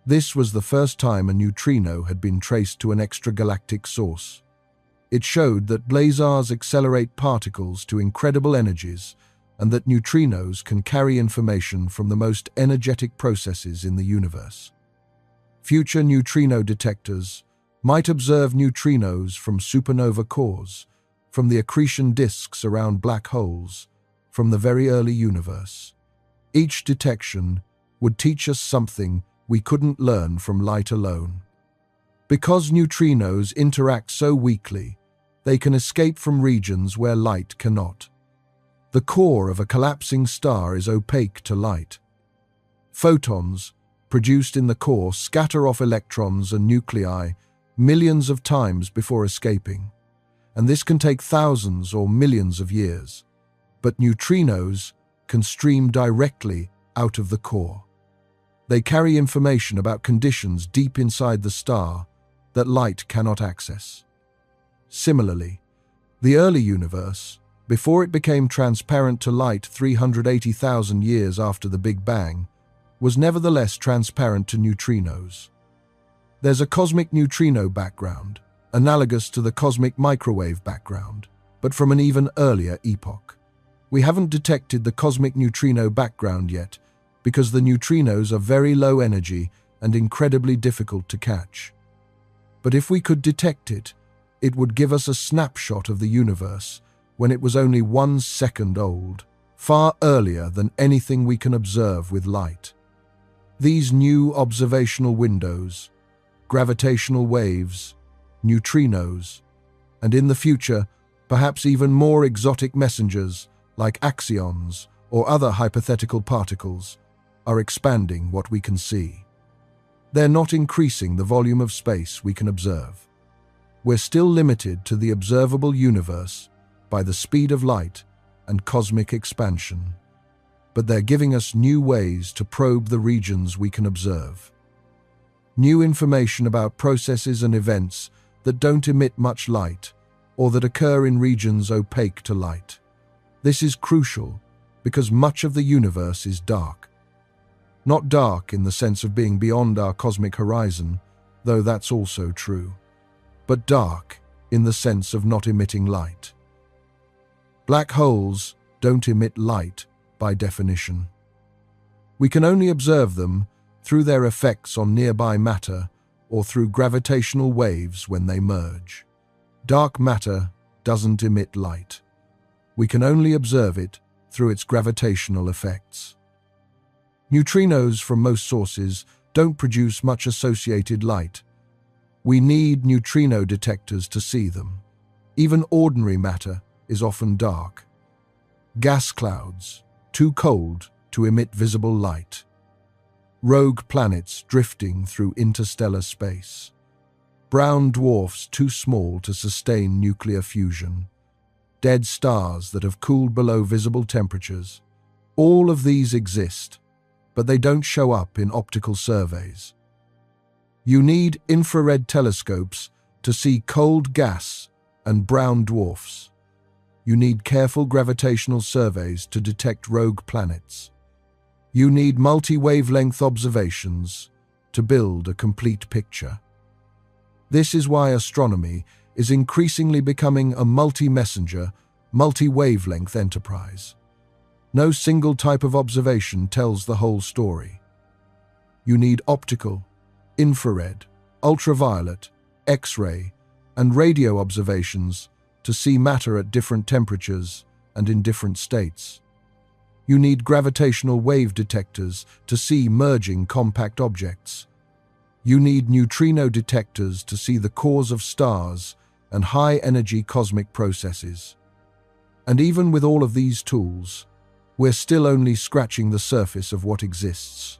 This was the first time a neutrino had been traced to an extragalactic source. It showed that blazars accelerate particles to incredible energies and that neutrinos can carry information from the most energetic processes in the universe. Future neutrino detectors might observe neutrinos from supernova cores, from the accretion disks around black holes, from the very early universe. Each detection would teach us something we couldn't learn from light alone. Because neutrinos interact so weakly, they can escape from regions where light cannot. The core of a collapsing star is opaque to light. Photons, produced in the core, scatter off electrons and nuclei millions of times before escaping, and this can take thousands or millions of years. But neutrinos can stream directly out of the core. They carry information about conditions deep inside the star that light cannot access. Similarly, the early universe, before it became transparent to light 380,000 years after the Big Bang, was nevertheless transparent to neutrinos. There's a cosmic neutrino background, analogous to the cosmic microwave background, but from an even earlier epoch. We haven't detected the cosmic neutrino background yet, because the neutrinos are very low energy and incredibly difficult to catch. But if we could detect it, it would give us a snapshot of the universe when it was only 1 second old, far earlier than anything we can observe with light. These new observational windows, gravitational waves, neutrinos, and in the future, perhaps even more exotic messengers like axions or other hypothetical particles, are expanding what we can see. They're not increasing the volume of space we can observe. We're still limited to the observable universe by the speed of light and cosmic expansion, but they're giving us new ways to probe the regions we can observe. New information about processes and events that don't emit much light or that occur in regions opaque to light. This is crucial because much of the universe is dark. Not dark in the sense of being beyond our cosmic horizon, though that's also true, but dark in the sense of not emitting light. Black holes don't emit light by definition. We can only observe them through their effects on nearby matter or through gravitational waves when they merge. Dark matter doesn't emit light. We can only observe it through its gravitational effects. Neutrinos from most sources don't produce much associated light. We need neutrino detectors to see them. Even ordinary matter is often dark. Gas clouds, too cold to emit visible light. Rogue planets drifting through interstellar space. Brown dwarfs too small to sustain nuclear fusion. Dead stars that have cooled below visible temperatures. All of these exist, but they don't show up in optical surveys. You need infrared telescopes to see cold gas and brown dwarfs. You need careful gravitational surveys to detect rogue planets. You need multi-wavelength observations to build a complete picture. This is why astronomy is increasingly becoming a multi-messenger, multi-wavelength enterprise. No single type of observation tells the whole story. You need optical, infrared, ultraviolet, X-ray, and radio observations to see matter at different temperatures and in different states. You need gravitational wave detectors to see merging compact objects. You need neutrino detectors to see the cores of stars and high-energy cosmic processes. And even with all of these tools, we're still only scratching the surface of what exists.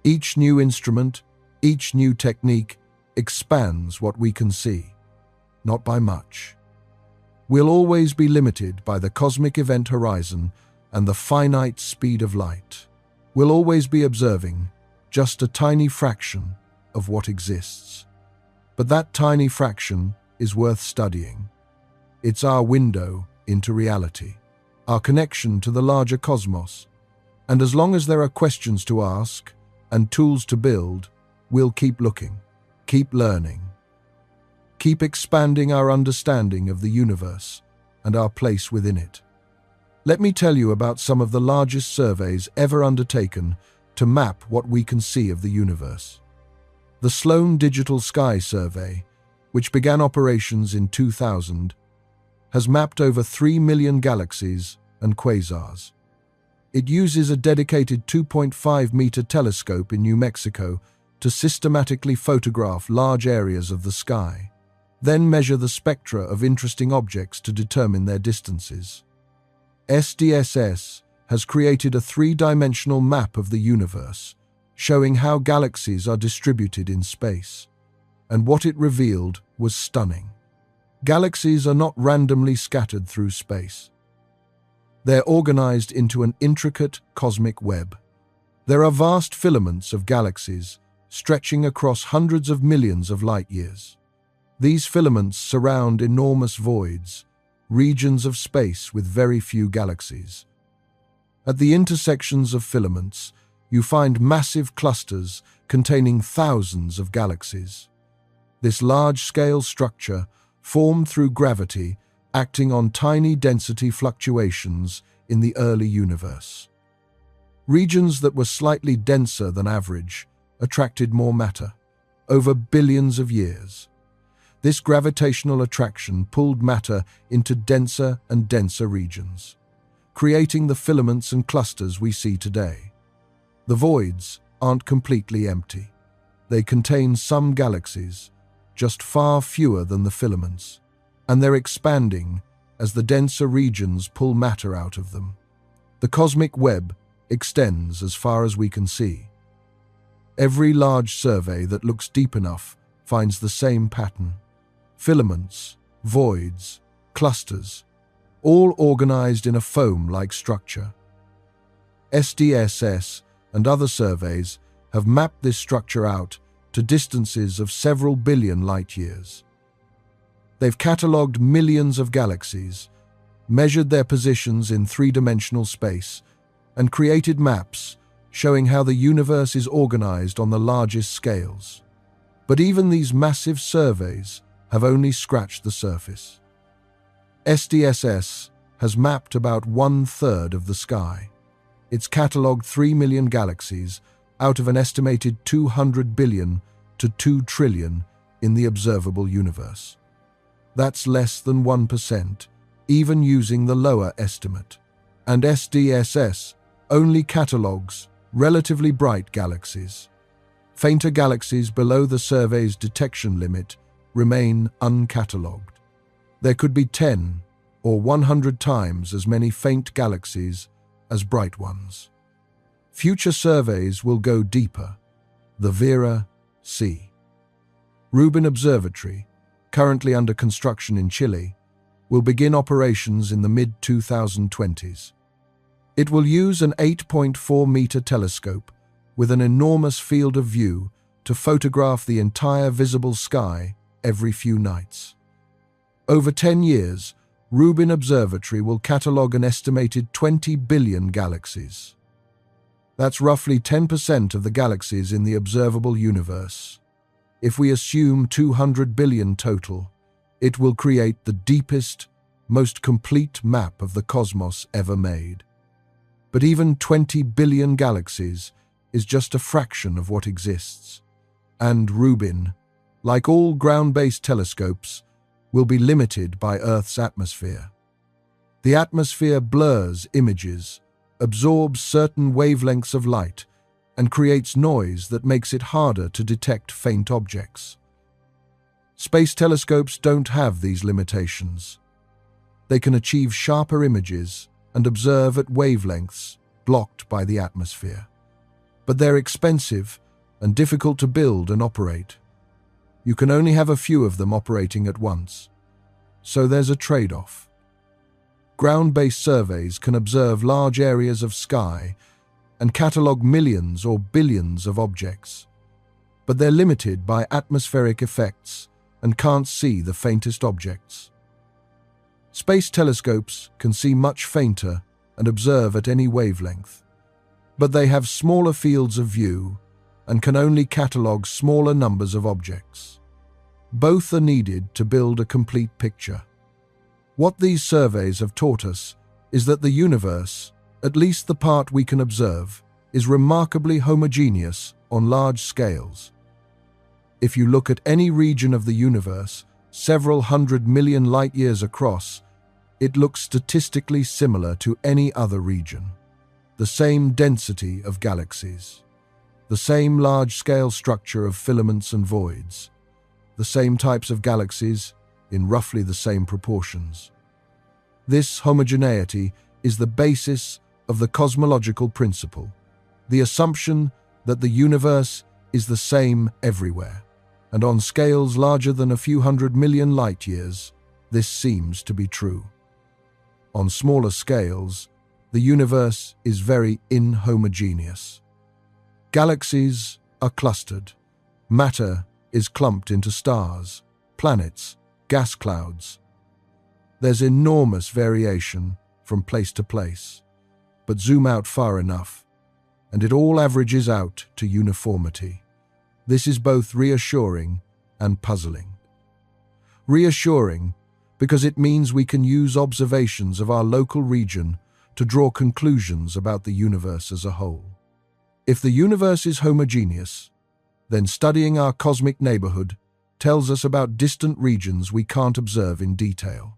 Each new instrument, each new technique expands what we can see, not by much. We'll always be limited by the cosmic event horizon and the finite speed of light. We'll always be observing just a tiny fraction of what exists. But that tiny fraction is worth studying. It's our window into reality, our connection to the larger cosmos. And as long as there are questions to ask and tools to build, we'll keep looking, keep learning, keep expanding our understanding of the universe and our place within it. Let me tell you about some of the largest surveys ever undertaken to map what we can see of the universe. The Sloan Digital Sky Survey, which began operations in 2000, has mapped over 3 million galaxies and quasars. It uses a dedicated 2.5-meter telescope in New Mexico to systematically photograph large areas of the sky, then measure the spectra of interesting objects to determine their distances. SDSS has created a 3-dimensional map of the universe, showing how galaxies are distributed in space. and what it revealed was stunning. Galaxies are not randomly scattered through space. They're organized into an intricate cosmic web. There are vast filaments of galaxies stretching across hundreds of millions of light years. These filaments surround enormous voids, regions of space with very few galaxies. At the intersections of filaments, you find massive clusters containing thousands of galaxies. This large-scale structure, formed through gravity, acting on tiny density fluctuations in the early universe. Regions that were slightly denser than average attracted more matter, over billions of years. This gravitational attraction pulled matter into denser and denser regions, creating the filaments and clusters we see today. The voids aren't completely empty. They contain some galaxies, just far fewer than the filaments, and they're expanding as the denser regions pull matter out of them. The cosmic web extends as far as we can see. Every large survey that looks deep enough finds the same pattern. Filaments, voids, clusters, all organized in a foam-like structure. SDSS and other surveys have mapped this structure out to distances of several billion light-years. They've catalogued millions of galaxies, measured their positions in three-dimensional space, and created maps showing how the universe is organized on the largest scales. But even these massive surveys have only scratched the surface. SDSS has mapped about 1/3 of the sky. It's catalogued 3 million galaxies out of an estimated 200 billion to 2 trillion in the observable universe. That's less than 1%, even using the lower estimate. And SDSS only catalogues relatively bright galaxies. Fainter galaxies below the survey's detection limit remain uncatalogued. There could be 10 or 100 times as many faint galaxies as bright ones. Future surveys will go deeper. The Vera C. Rubin Observatory, currently under construction in Chile, will begin operations in the mid-2020s. It will use an 8.4-meter telescope with an enormous field of view to photograph the entire visible sky every few nights. Over 10 years, Rubin Observatory will catalogue an estimated 20 billion galaxies. That's roughly 10% of the galaxies in the observable universe. If we assume 200 billion total, it will create the deepest, most complete map of the cosmos ever made. But even 20 billion galaxies is just a fraction of what exists. And Rubin, like all ground-based telescopes, will be limited by Earth's atmosphere. The atmosphere blurs images, absorbs certain wavelengths of light, and creates noise that makes it harder to detect faint objects. Space telescopes don't have these limitations. They can achieve sharper images and observe at wavelengths blocked by the atmosphere. But they're expensive and difficult to build and operate. You can only have a few of them operating at once. So there's a trade-off. Ground-based surveys can observe large areas of sky and catalogue millions or billions of objects. But they're limited by atmospheric effects and can't see the faintest objects. Space telescopes can see much fainter and observe at any wavelength, but they have smaller fields of view and can only catalogue smaller numbers of objects. Both are needed to build a complete picture. What these surveys have taught us is that the universe, at least the part we can observe, is remarkably homogeneous on large scales. If you look at any region of the universe, several 100 million light-years across, it looks statistically similar to any other region. The same density of galaxies, the same large-scale structure of filaments and voids, the same types of galaxies in roughly the same proportions. This homogeneity is the basis of the cosmological principle, the assumption that the universe is the same everywhere, and on scales larger than a few 100 million light-years, this seems to be true. On smaller scales, the universe is very inhomogeneous. Galaxies are clustered. Matter is clumped into stars, planets, gas clouds. There's enormous variation from place to place, but zoom out far enough, and it all averages out to uniformity. This is both reassuring and puzzling. Reassuring because it means we can use observations of our local region to draw conclusions about the universe as a whole. If the universe is homogeneous, then studying our cosmic neighborhood tells us about distant regions we can't observe in detail.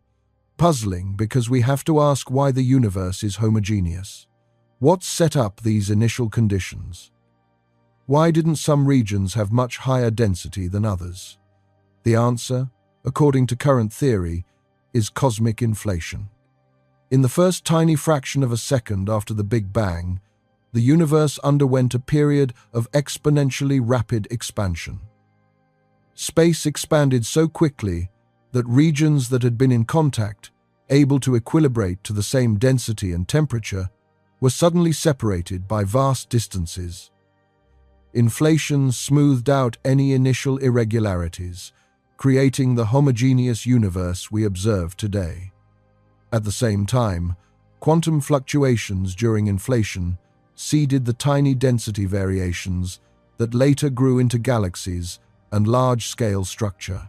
Puzzling because we have to ask why the universe is homogeneous. What set up these initial conditions? Why didn't some regions have much higher density than others? The answer, according to current theory, is cosmic inflation. In the first tiny fraction of a second after the Big Bang, the universe underwent a period of exponentially rapid expansion. Space expanded so quickly that regions that had been in contact, able to equilibrate to the same density and temperature, were suddenly separated by vast distances. Inflation smoothed out any initial irregularities, creating the homogeneous universe we observe today. At the same time, quantum fluctuations during inflation seeded the tiny density variations that later grew into galaxies and large-scale structure.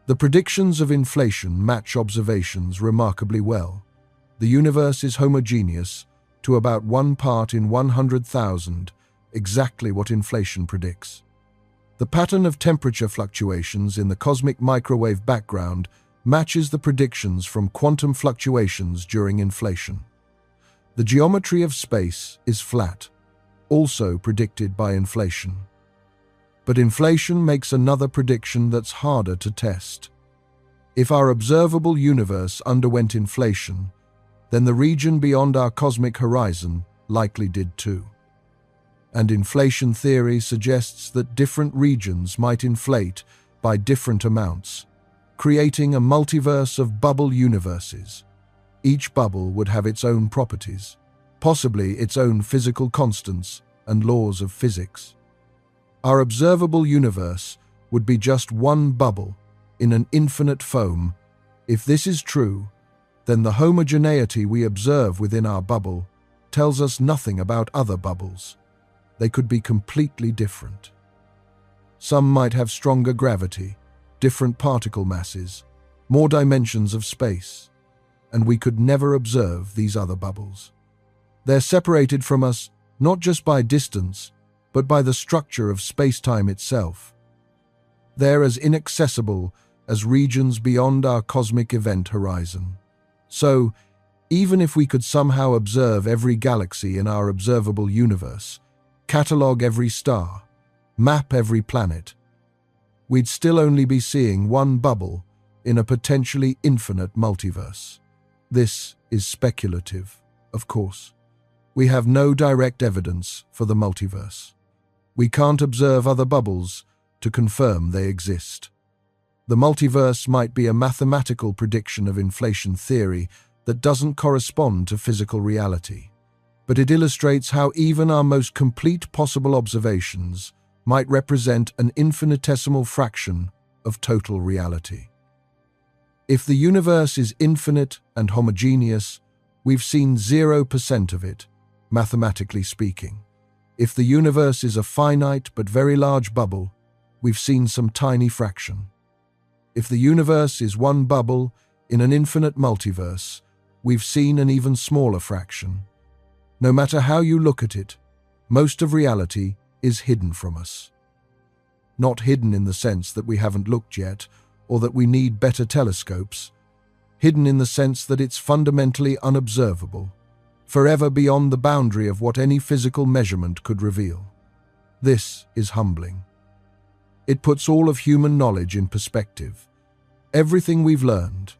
The predictions of inflation match observations remarkably well. The universe is homogeneous to about 1 part in 100,000, exactly what inflation predicts. The pattern of temperature fluctuations in the cosmic microwave background matches the predictions from quantum fluctuations during inflation. The geometry of space is flat, also predicted by inflation. But inflation makes another prediction that's harder to test. If our observable universe underwent inflation, then the region beyond our cosmic horizon likely did too. And inflation theory suggests that different regions might inflate by different amounts, creating a multiverse of bubble universes. Each bubble would have its own properties, possibly its own physical constants and laws of physics. Our observable universe would be just one bubble in an infinite foam. If this is true, then the homogeneity we observe within our bubble tells us nothing about other bubbles. They could be completely different. Some might have stronger gravity, different particle masses, more dimensions of space, and we could never observe these other bubbles. They're separated from us not just by distance, but by the structure of space-time itself. They're as inaccessible as regions beyond our cosmic event horizon. So, even if we could somehow observe every galaxy in our observable universe, catalog every star, map every planet, we'd still only be seeing one bubble in a potentially infinite multiverse. This is speculative, of course. We have no direct evidence for the multiverse. We can't observe other bubbles to confirm they exist. The multiverse might be a mathematical prediction of inflation theory that doesn't correspond to physical reality, but it illustrates how even our most complete possible observations might represent an infinitesimal fraction of total reality. If the universe is infinite and homogeneous, we've seen 0% of it, mathematically speaking. If the universe is a finite but very large bubble, we've seen some tiny fraction. If the universe is one bubble in an infinite multiverse, we've seen an even smaller fraction. No matter how you look at it, most of reality is hidden from us. Not hidden in the sense that we haven't looked yet, or that we need better telescopes. Hidden in the sense that it's fundamentally unobservable, forever beyond the boundary of what any physical measurement could reveal. This is humbling. It puts all of human knowledge in perspective. Everything we've learned,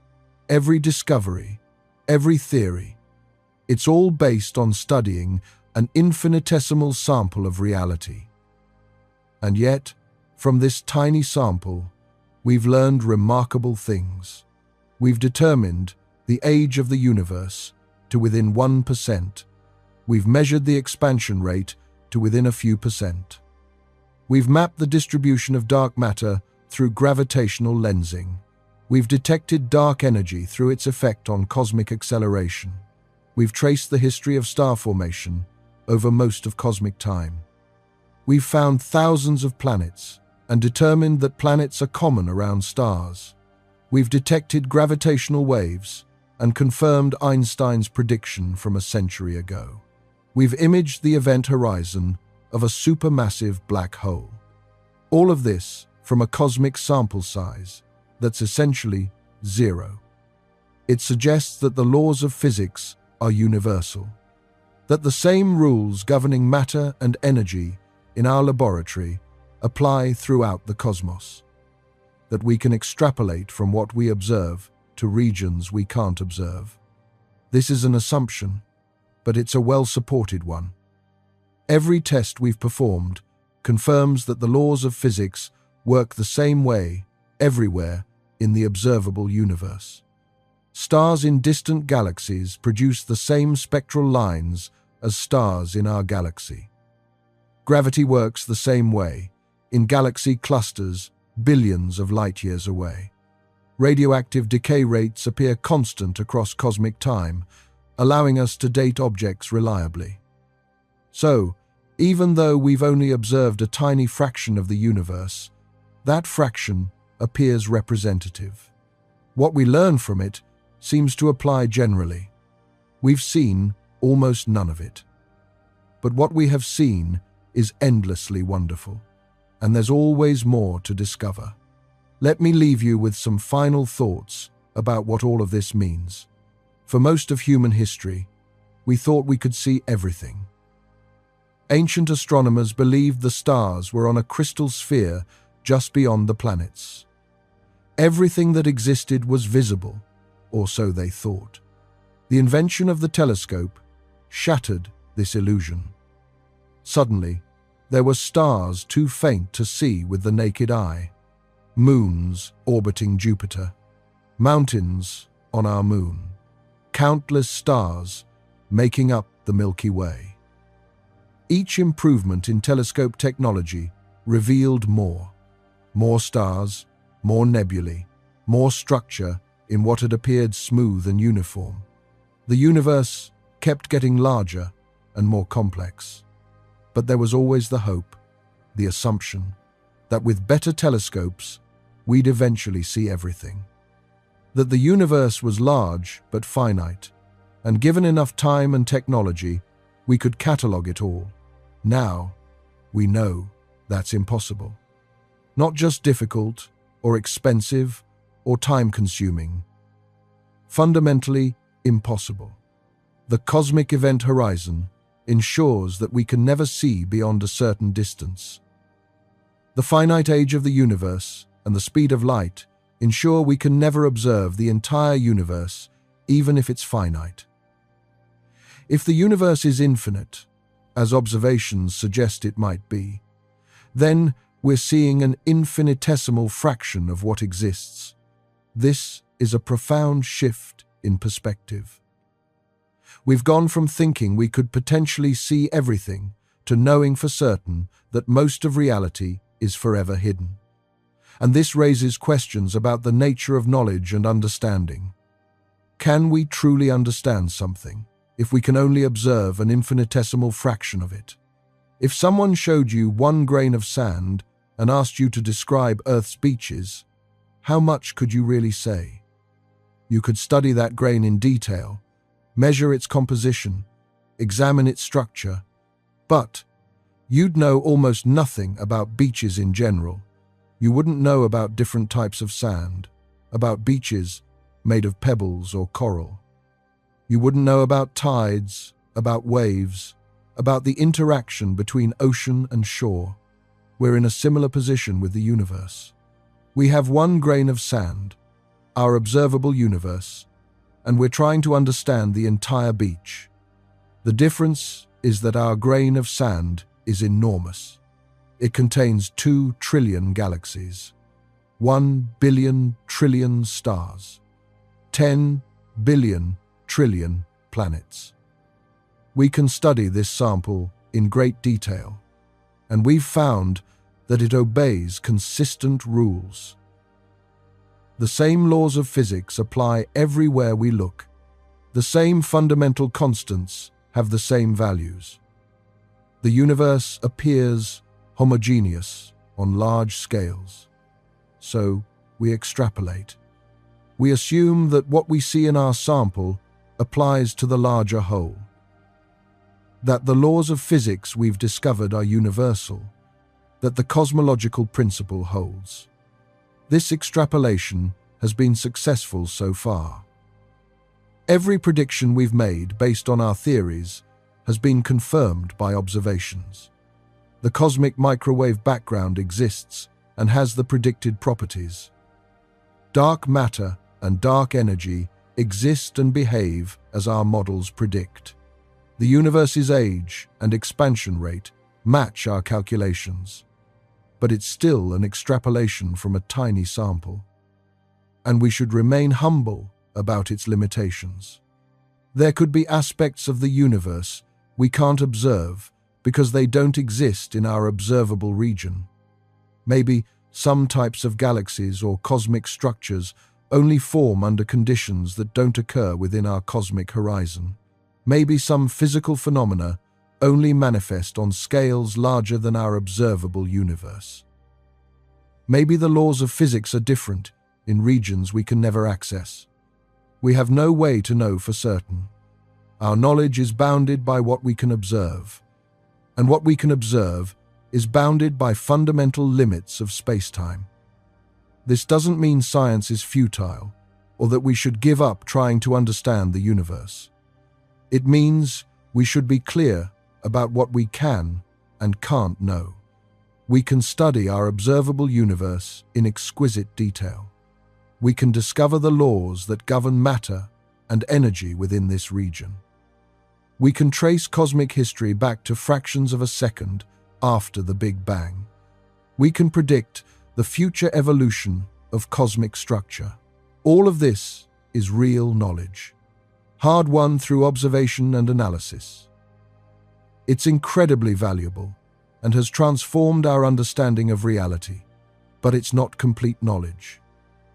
every discovery, every theory, it's all based on studying an infinitesimal sample of reality. And yet, From this tiny sample, we've learned remarkable things. We've determined the age of the universe to within 1%. We've measured the expansion rate to within a few percent. We've mapped the distribution of dark matter through gravitational lensing. We've detected dark energy through its effect on cosmic acceleration. We've traced the history of star formation over most of cosmic time. We've found thousands of planets and determined that planets are common around stars. We've detected gravitational waves and confirmed Einstein's prediction from a century ago. We've imaged the event horizon of a supermassive black hole. All of this from a cosmic sample size that's essentially zero. It suggests that the laws of physics are universal, that the same rules governing matter and energy in our laboratory apply throughout the cosmos, that we can extrapolate from what we observe to regions we can't observe. This is an assumption, but it's a well-supported one. Every test we've performed confirms that the laws of physics work the same way everywhere in the observable universe. Stars in distant galaxies produce the same spectral lines as stars in our galaxy. Gravity works the same way in galaxy clusters billions of light-years away. Radioactive decay rates appear constant across cosmic time, allowing us to date objects reliably. So, even though we've only observed a tiny fraction of the universe, that fraction appears representative. What we learn from it seems to apply generally. We've seen almost none of it. But what we have seen is endlessly wonderful, and there's always more to discover. Let me leave you with some final thoughts about what all of this means. For most of human history, we thought we could see everything. Ancient astronomers believed the stars were on a crystal sphere just beyond the planets. Everything that existed was visible, or so they thought. The invention of the telescope shattered this illusion. Suddenly, there were stars too faint to see with the naked eye, moons orbiting Jupiter, mountains on our moon, countless stars making up the Milky Way. Each improvement in telescope technology revealed more stars, more nebulae, more structure in what had appeared smooth and uniform. The universe kept getting larger and more complex. But there was always the hope, the assumption, that with better telescopes, we'd eventually see everything. That the universe was large but finite, and given enough time and technology, we could catalog it all. Now, we know that's impossible. Not just difficult, or expensive, or time-consuming. Fundamentally impossible. The cosmic event horizon ensures that we can never see beyond a certain distance. The finite age of the universe and the speed of light ensure we can never observe the entire universe, even if it's finite. If the universe is infinite, as observations suggest it might be, then we're seeing an infinitesimal fraction of what exists. This is a profound shift in perspective. We've gone from thinking we could potentially see everything to knowing for certain that most of reality is forever hidden. And this raises questions about the nature of knowledge and understanding. Can we truly understand something if we can only observe an infinitesimal fraction of it? If someone showed you 1 grain of sand and asked you to describe Earth's beaches, how much could you really say? You could study that grain in detail, measure its composition, examine its structure, but you'd know almost nothing about beaches in general. You wouldn't know about different types of sand, about beaches made of pebbles or coral. You wouldn't know about tides, about waves, about the interaction between ocean and shore. We're in a similar position with the universe. We have 1 grain of sand, our observable universe, and we're trying to understand the entire beach. The difference is that our grain of sand is enormous. It contains 2 trillion galaxies, 1 billion trillion stars, 10 billion trillion planets. We can study this sample in great detail, and we've found that it obeys consistent rules. The same laws of physics apply everywhere we look. The same fundamental constants have the same values. The universe appears homogeneous on large scales. So we extrapolate. We assume that what we see in our sample applies to the larger whole. That the laws of physics we've discovered are universal. That the cosmological principle holds. This extrapolation has been successful so far. Every prediction we've made based on our theories has been confirmed by observations. The cosmic microwave background exists and has the predicted properties. Dark matter and dark energy exist and behave as our models predict. The universe's age and expansion rate match our calculations, but it's still an extrapolation from a tiny sample, and we should remain humble about its limitations. There could be aspects of the universe we can't observe because they don't exist in our observable region. Maybe some types of galaxies or cosmic structures only form under conditions that don't occur within our cosmic horizon. Maybe some physical phenomena only manifest on scales larger than our observable universe. Maybe the laws of physics are different in regions we can never access. We have no way to know for certain. Our knowledge is bounded by what we can observe, and what we can observe is bounded by fundamental limits of space-time. This doesn't mean science is futile, or that we should give up trying to understand the universe. It means we should be clear about what we can and can't know. We can study our observable universe in exquisite detail. We can discover the laws that govern matter and energy within this region. We can trace cosmic history back to fractions of a second after the Big Bang. We can predict the future evolution of cosmic structure. All of this is real knowledge, hard-won through observation and analysis. It's incredibly valuable and has transformed our understanding of reality, but it's not complete knowledge.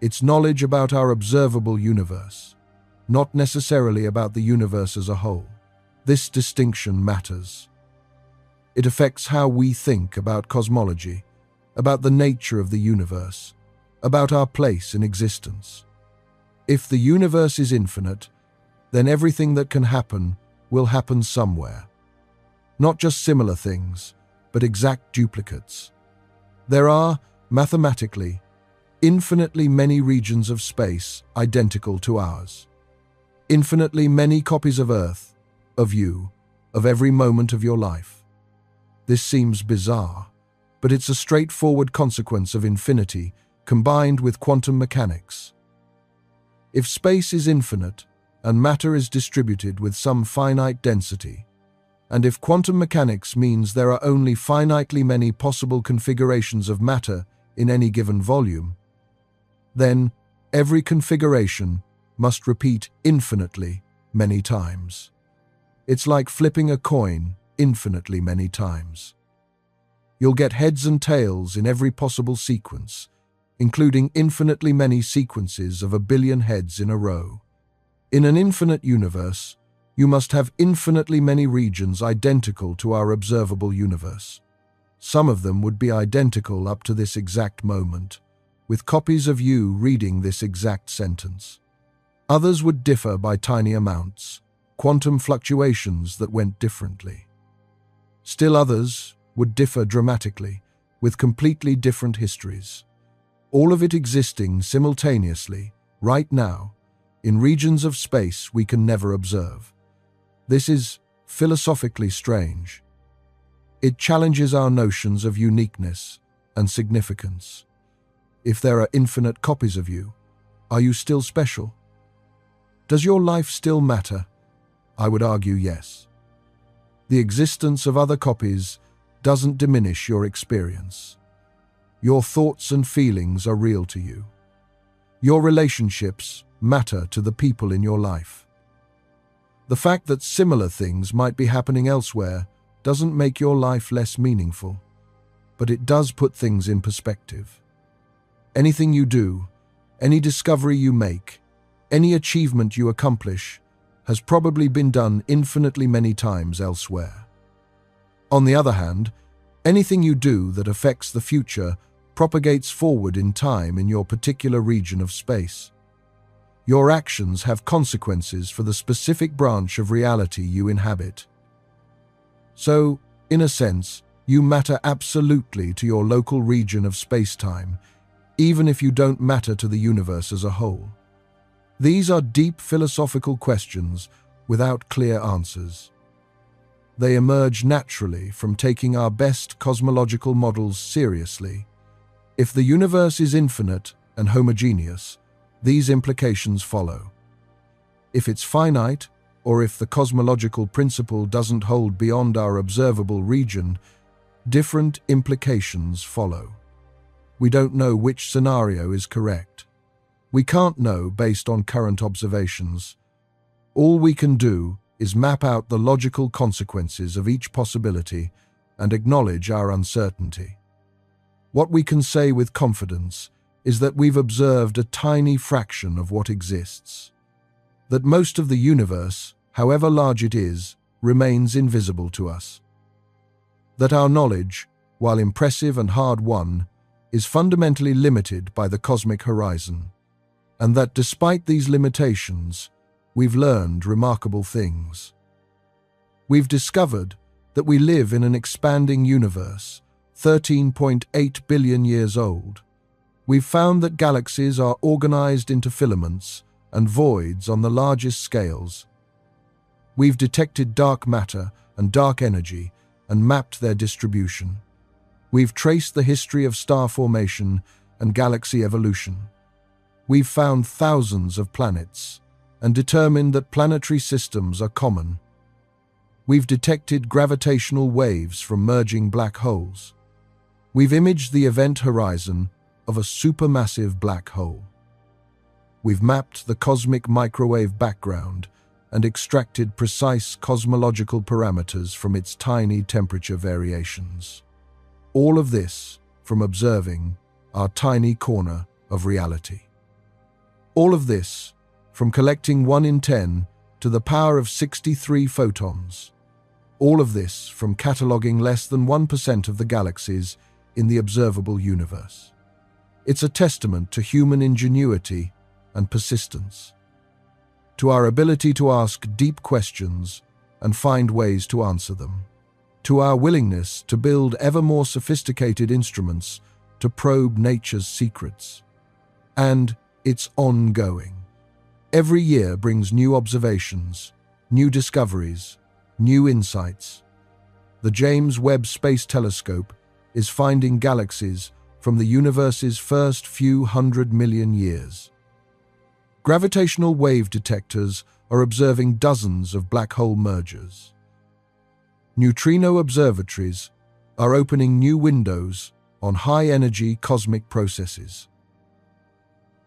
It's knowledge about our observable universe, not necessarily about the universe as a whole. This distinction matters. It affects how we think about cosmology, about the nature of the universe, about our place in existence. If the universe is infinite, then everything that can happen will happen somewhere. Not just similar things, but exact duplicates. There are, mathematically, infinitely many regions of space identical to ours. Infinitely many copies of Earth, of you, of every moment of your life. This seems bizarre, but it's a straightforward consequence of infinity combined with quantum mechanics. If space is infinite and matter is distributed with some finite density, and if quantum mechanics means there are only finitely many possible configurations of matter in any given volume, then every configuration must repeat infinitely many times. It's like flipping a coin infinitely many times. You'll get heads and tails in every possible sequence, including infinitely many sequences of 1 billion heads in a row. In an infinite universe, you must have infinitely many regions identical to our observable universe. Some of them would be identical up to this exact moment, with copies of you reading this exact sentence. Others would differ by tiny amounts, quantum fluctuations that went differently. Still others would differ dramatically, with completely different histories. All of it existing simultaneously, right now, in regions of space we can never observe. This is philosophically strange. It challenges our notions of uniqueness and significance. If there are infinite copies of you, are you still special? Does your life still matter? I would argue yes. The existence of other copies doesn't diminish your experience. Your thoughts and feelings are real to you. Your relationships matter to the people in your life. The fact that similar things might be happening elsewhere doesn't make your life less meaningful, but it does put things in perspective. Anything you do, any discovery you make, any achievement you accomplish, has probably been done infinitely many times elsewhere. On the other hand, anything you do that affects the future propagates forward in time in your particular region of space. Your actions have consequences for the specific branch of reality you inhabit. So, in a sense, you matter absolutely to your local region of space-time, even if you don't matter to the universe as a whole. These are deep philosophical questions without clear answers. They emerge naturally from taking our best cosmological models seriously. If the universe is infinite and homogeneous, these implications follow. If it's finite, or if the cosmological principle doesn't hold beyond our observable region, different implications follow. We don't know which scenario is correct. We can't know based on current observations. All we can do is map out the logical consequences of each possibility and acknowledge our uncertainty. What we can say with confidence is that we've observed a tiny fraction of what exists. That most of the universe, however large it is, remains invisible to us. That our knowledge, while impressive and hard-won, is fundamentally limited by the cosmic horizon, and that despite these limitations, we've learned remarkable things. We've discovered that we live in an expanding universe, 13.8 billion years old. We've found that galaxies are organized into filaments and voids on the largest scales. We've detected dark matter and dark energy and mapped their distribution. We've traced the history of star formation and galaxy evolution. We've found thousands of planets and determined that planetary systems are common. We've detected gravitational waves from merging black holes. We've imaged the event horizon of a supermassive black hole. We've mapped the cosmic microwave background and extracted precise cosmological parameters from its tiny temperature variations. All of this from observing our tiny corner of reality. All of this from collecting 1 in 10 to the power of 63 photons. All of this from cataloging less than 1% of the galaxies in the observable universe. It's a testament to human ingenuity and persistence, to our ability to ask deep questions and find ways to answer them, to our willingness to build ever more sophisticated instruments to probe nature's secrets. And it's ongoing. Every year brings new observations, new discoveries, new insights. The James Webb Space Telescope is finding galaxies from the universe's first few 100 million years. Gravitational wave detectors are observing dozens of black hole mergers. Neutrino observatories are opening new windows on high-energy cosmic processes.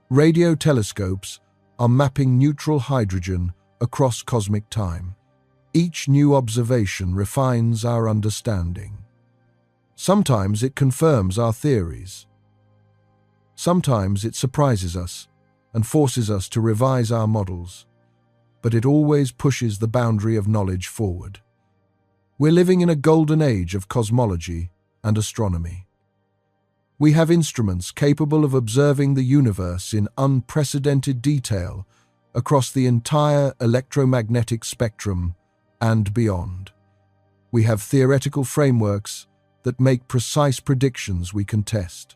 Radio telescopes are mapping neutral hydrogen across cosmic time. Each new observation refines our understanding. Sometimes it confirms our theories. Sometimes it surprises us and forces us to revise our models, but it always pushes the boundary of knowledge forward. We're living in a golden age of cosmology and astronomy. We have instruments capable of observing the universe in unprecedented detail across the entire electromagnetic spectrum and beyond. We have theoretical frameworks that make precise predictions we can test.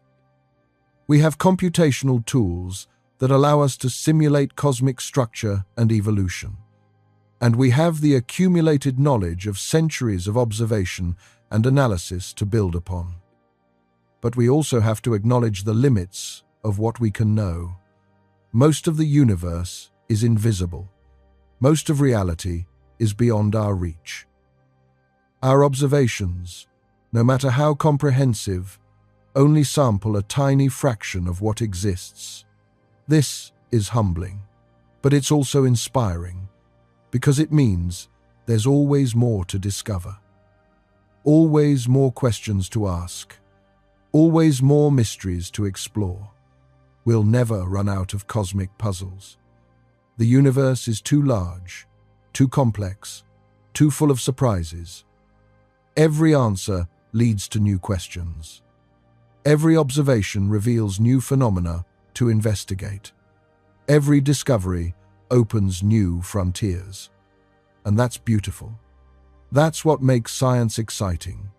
We have computational tools that allow us to simulate cosmic structure and evolution. And we have the accumulated knowledge of centuries of observation and analysis to build upon. But we also have to acknowledge the limits of what we can know. Most of the universe is invisible. Most of reality is beyond our reach. Our observations, no matter how comprehensive, only sample a tiny fraction of what exists. This is humbling, but it's also inspiring, because it means there's always more to discover. Always more questions to ask. Always more mysteries to explore. We'll never run out of cosmic puzzles. The universe is too large, too complex, too full of surprises. Every answer leads to new questions. Every observation reveals new phenomena to investigate. Every discovery opens new frontiers. And that's beautiful. That's what makes science exciting.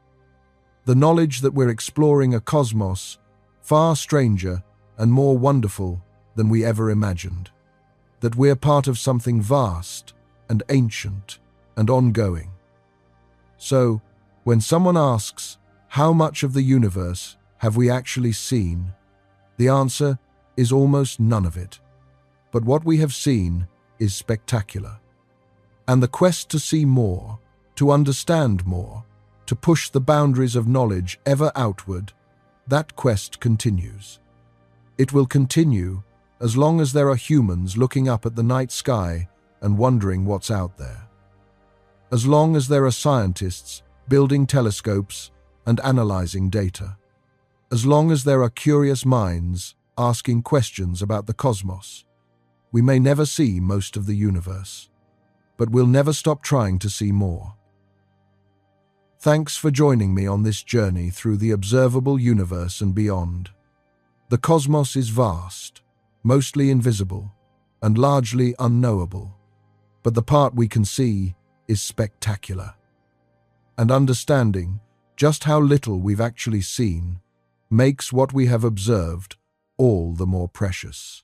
The knowledge that we're exploring a cosmos far stranger and more wonderful than we ever imagined. That we're part of something vast and ancient and ongoing. So, when someone asks, how much of the universe have we actually seen? The answer is almost none of it. But what we have seen is spectacular. And the quest to see more, to understand more, to push the boundaries of knowledge ever outward, that quest continues. It will continue as long as there are humans looking up at the night sky and wondering what's out there. As long as there are scientists building telescopes and analyzing data. As long as there are curious minds asking questions about the cosmos. We may never see most of the universe, but we'll never stop trying to see more. Thanks for joining me on this journey through the observable universe and beyond. The cosmos is vast, mostly invisible, and largely unknowable, but the part we can see is spectacular. And understanding just how little we've actually seen makes what we have observed all the more precious.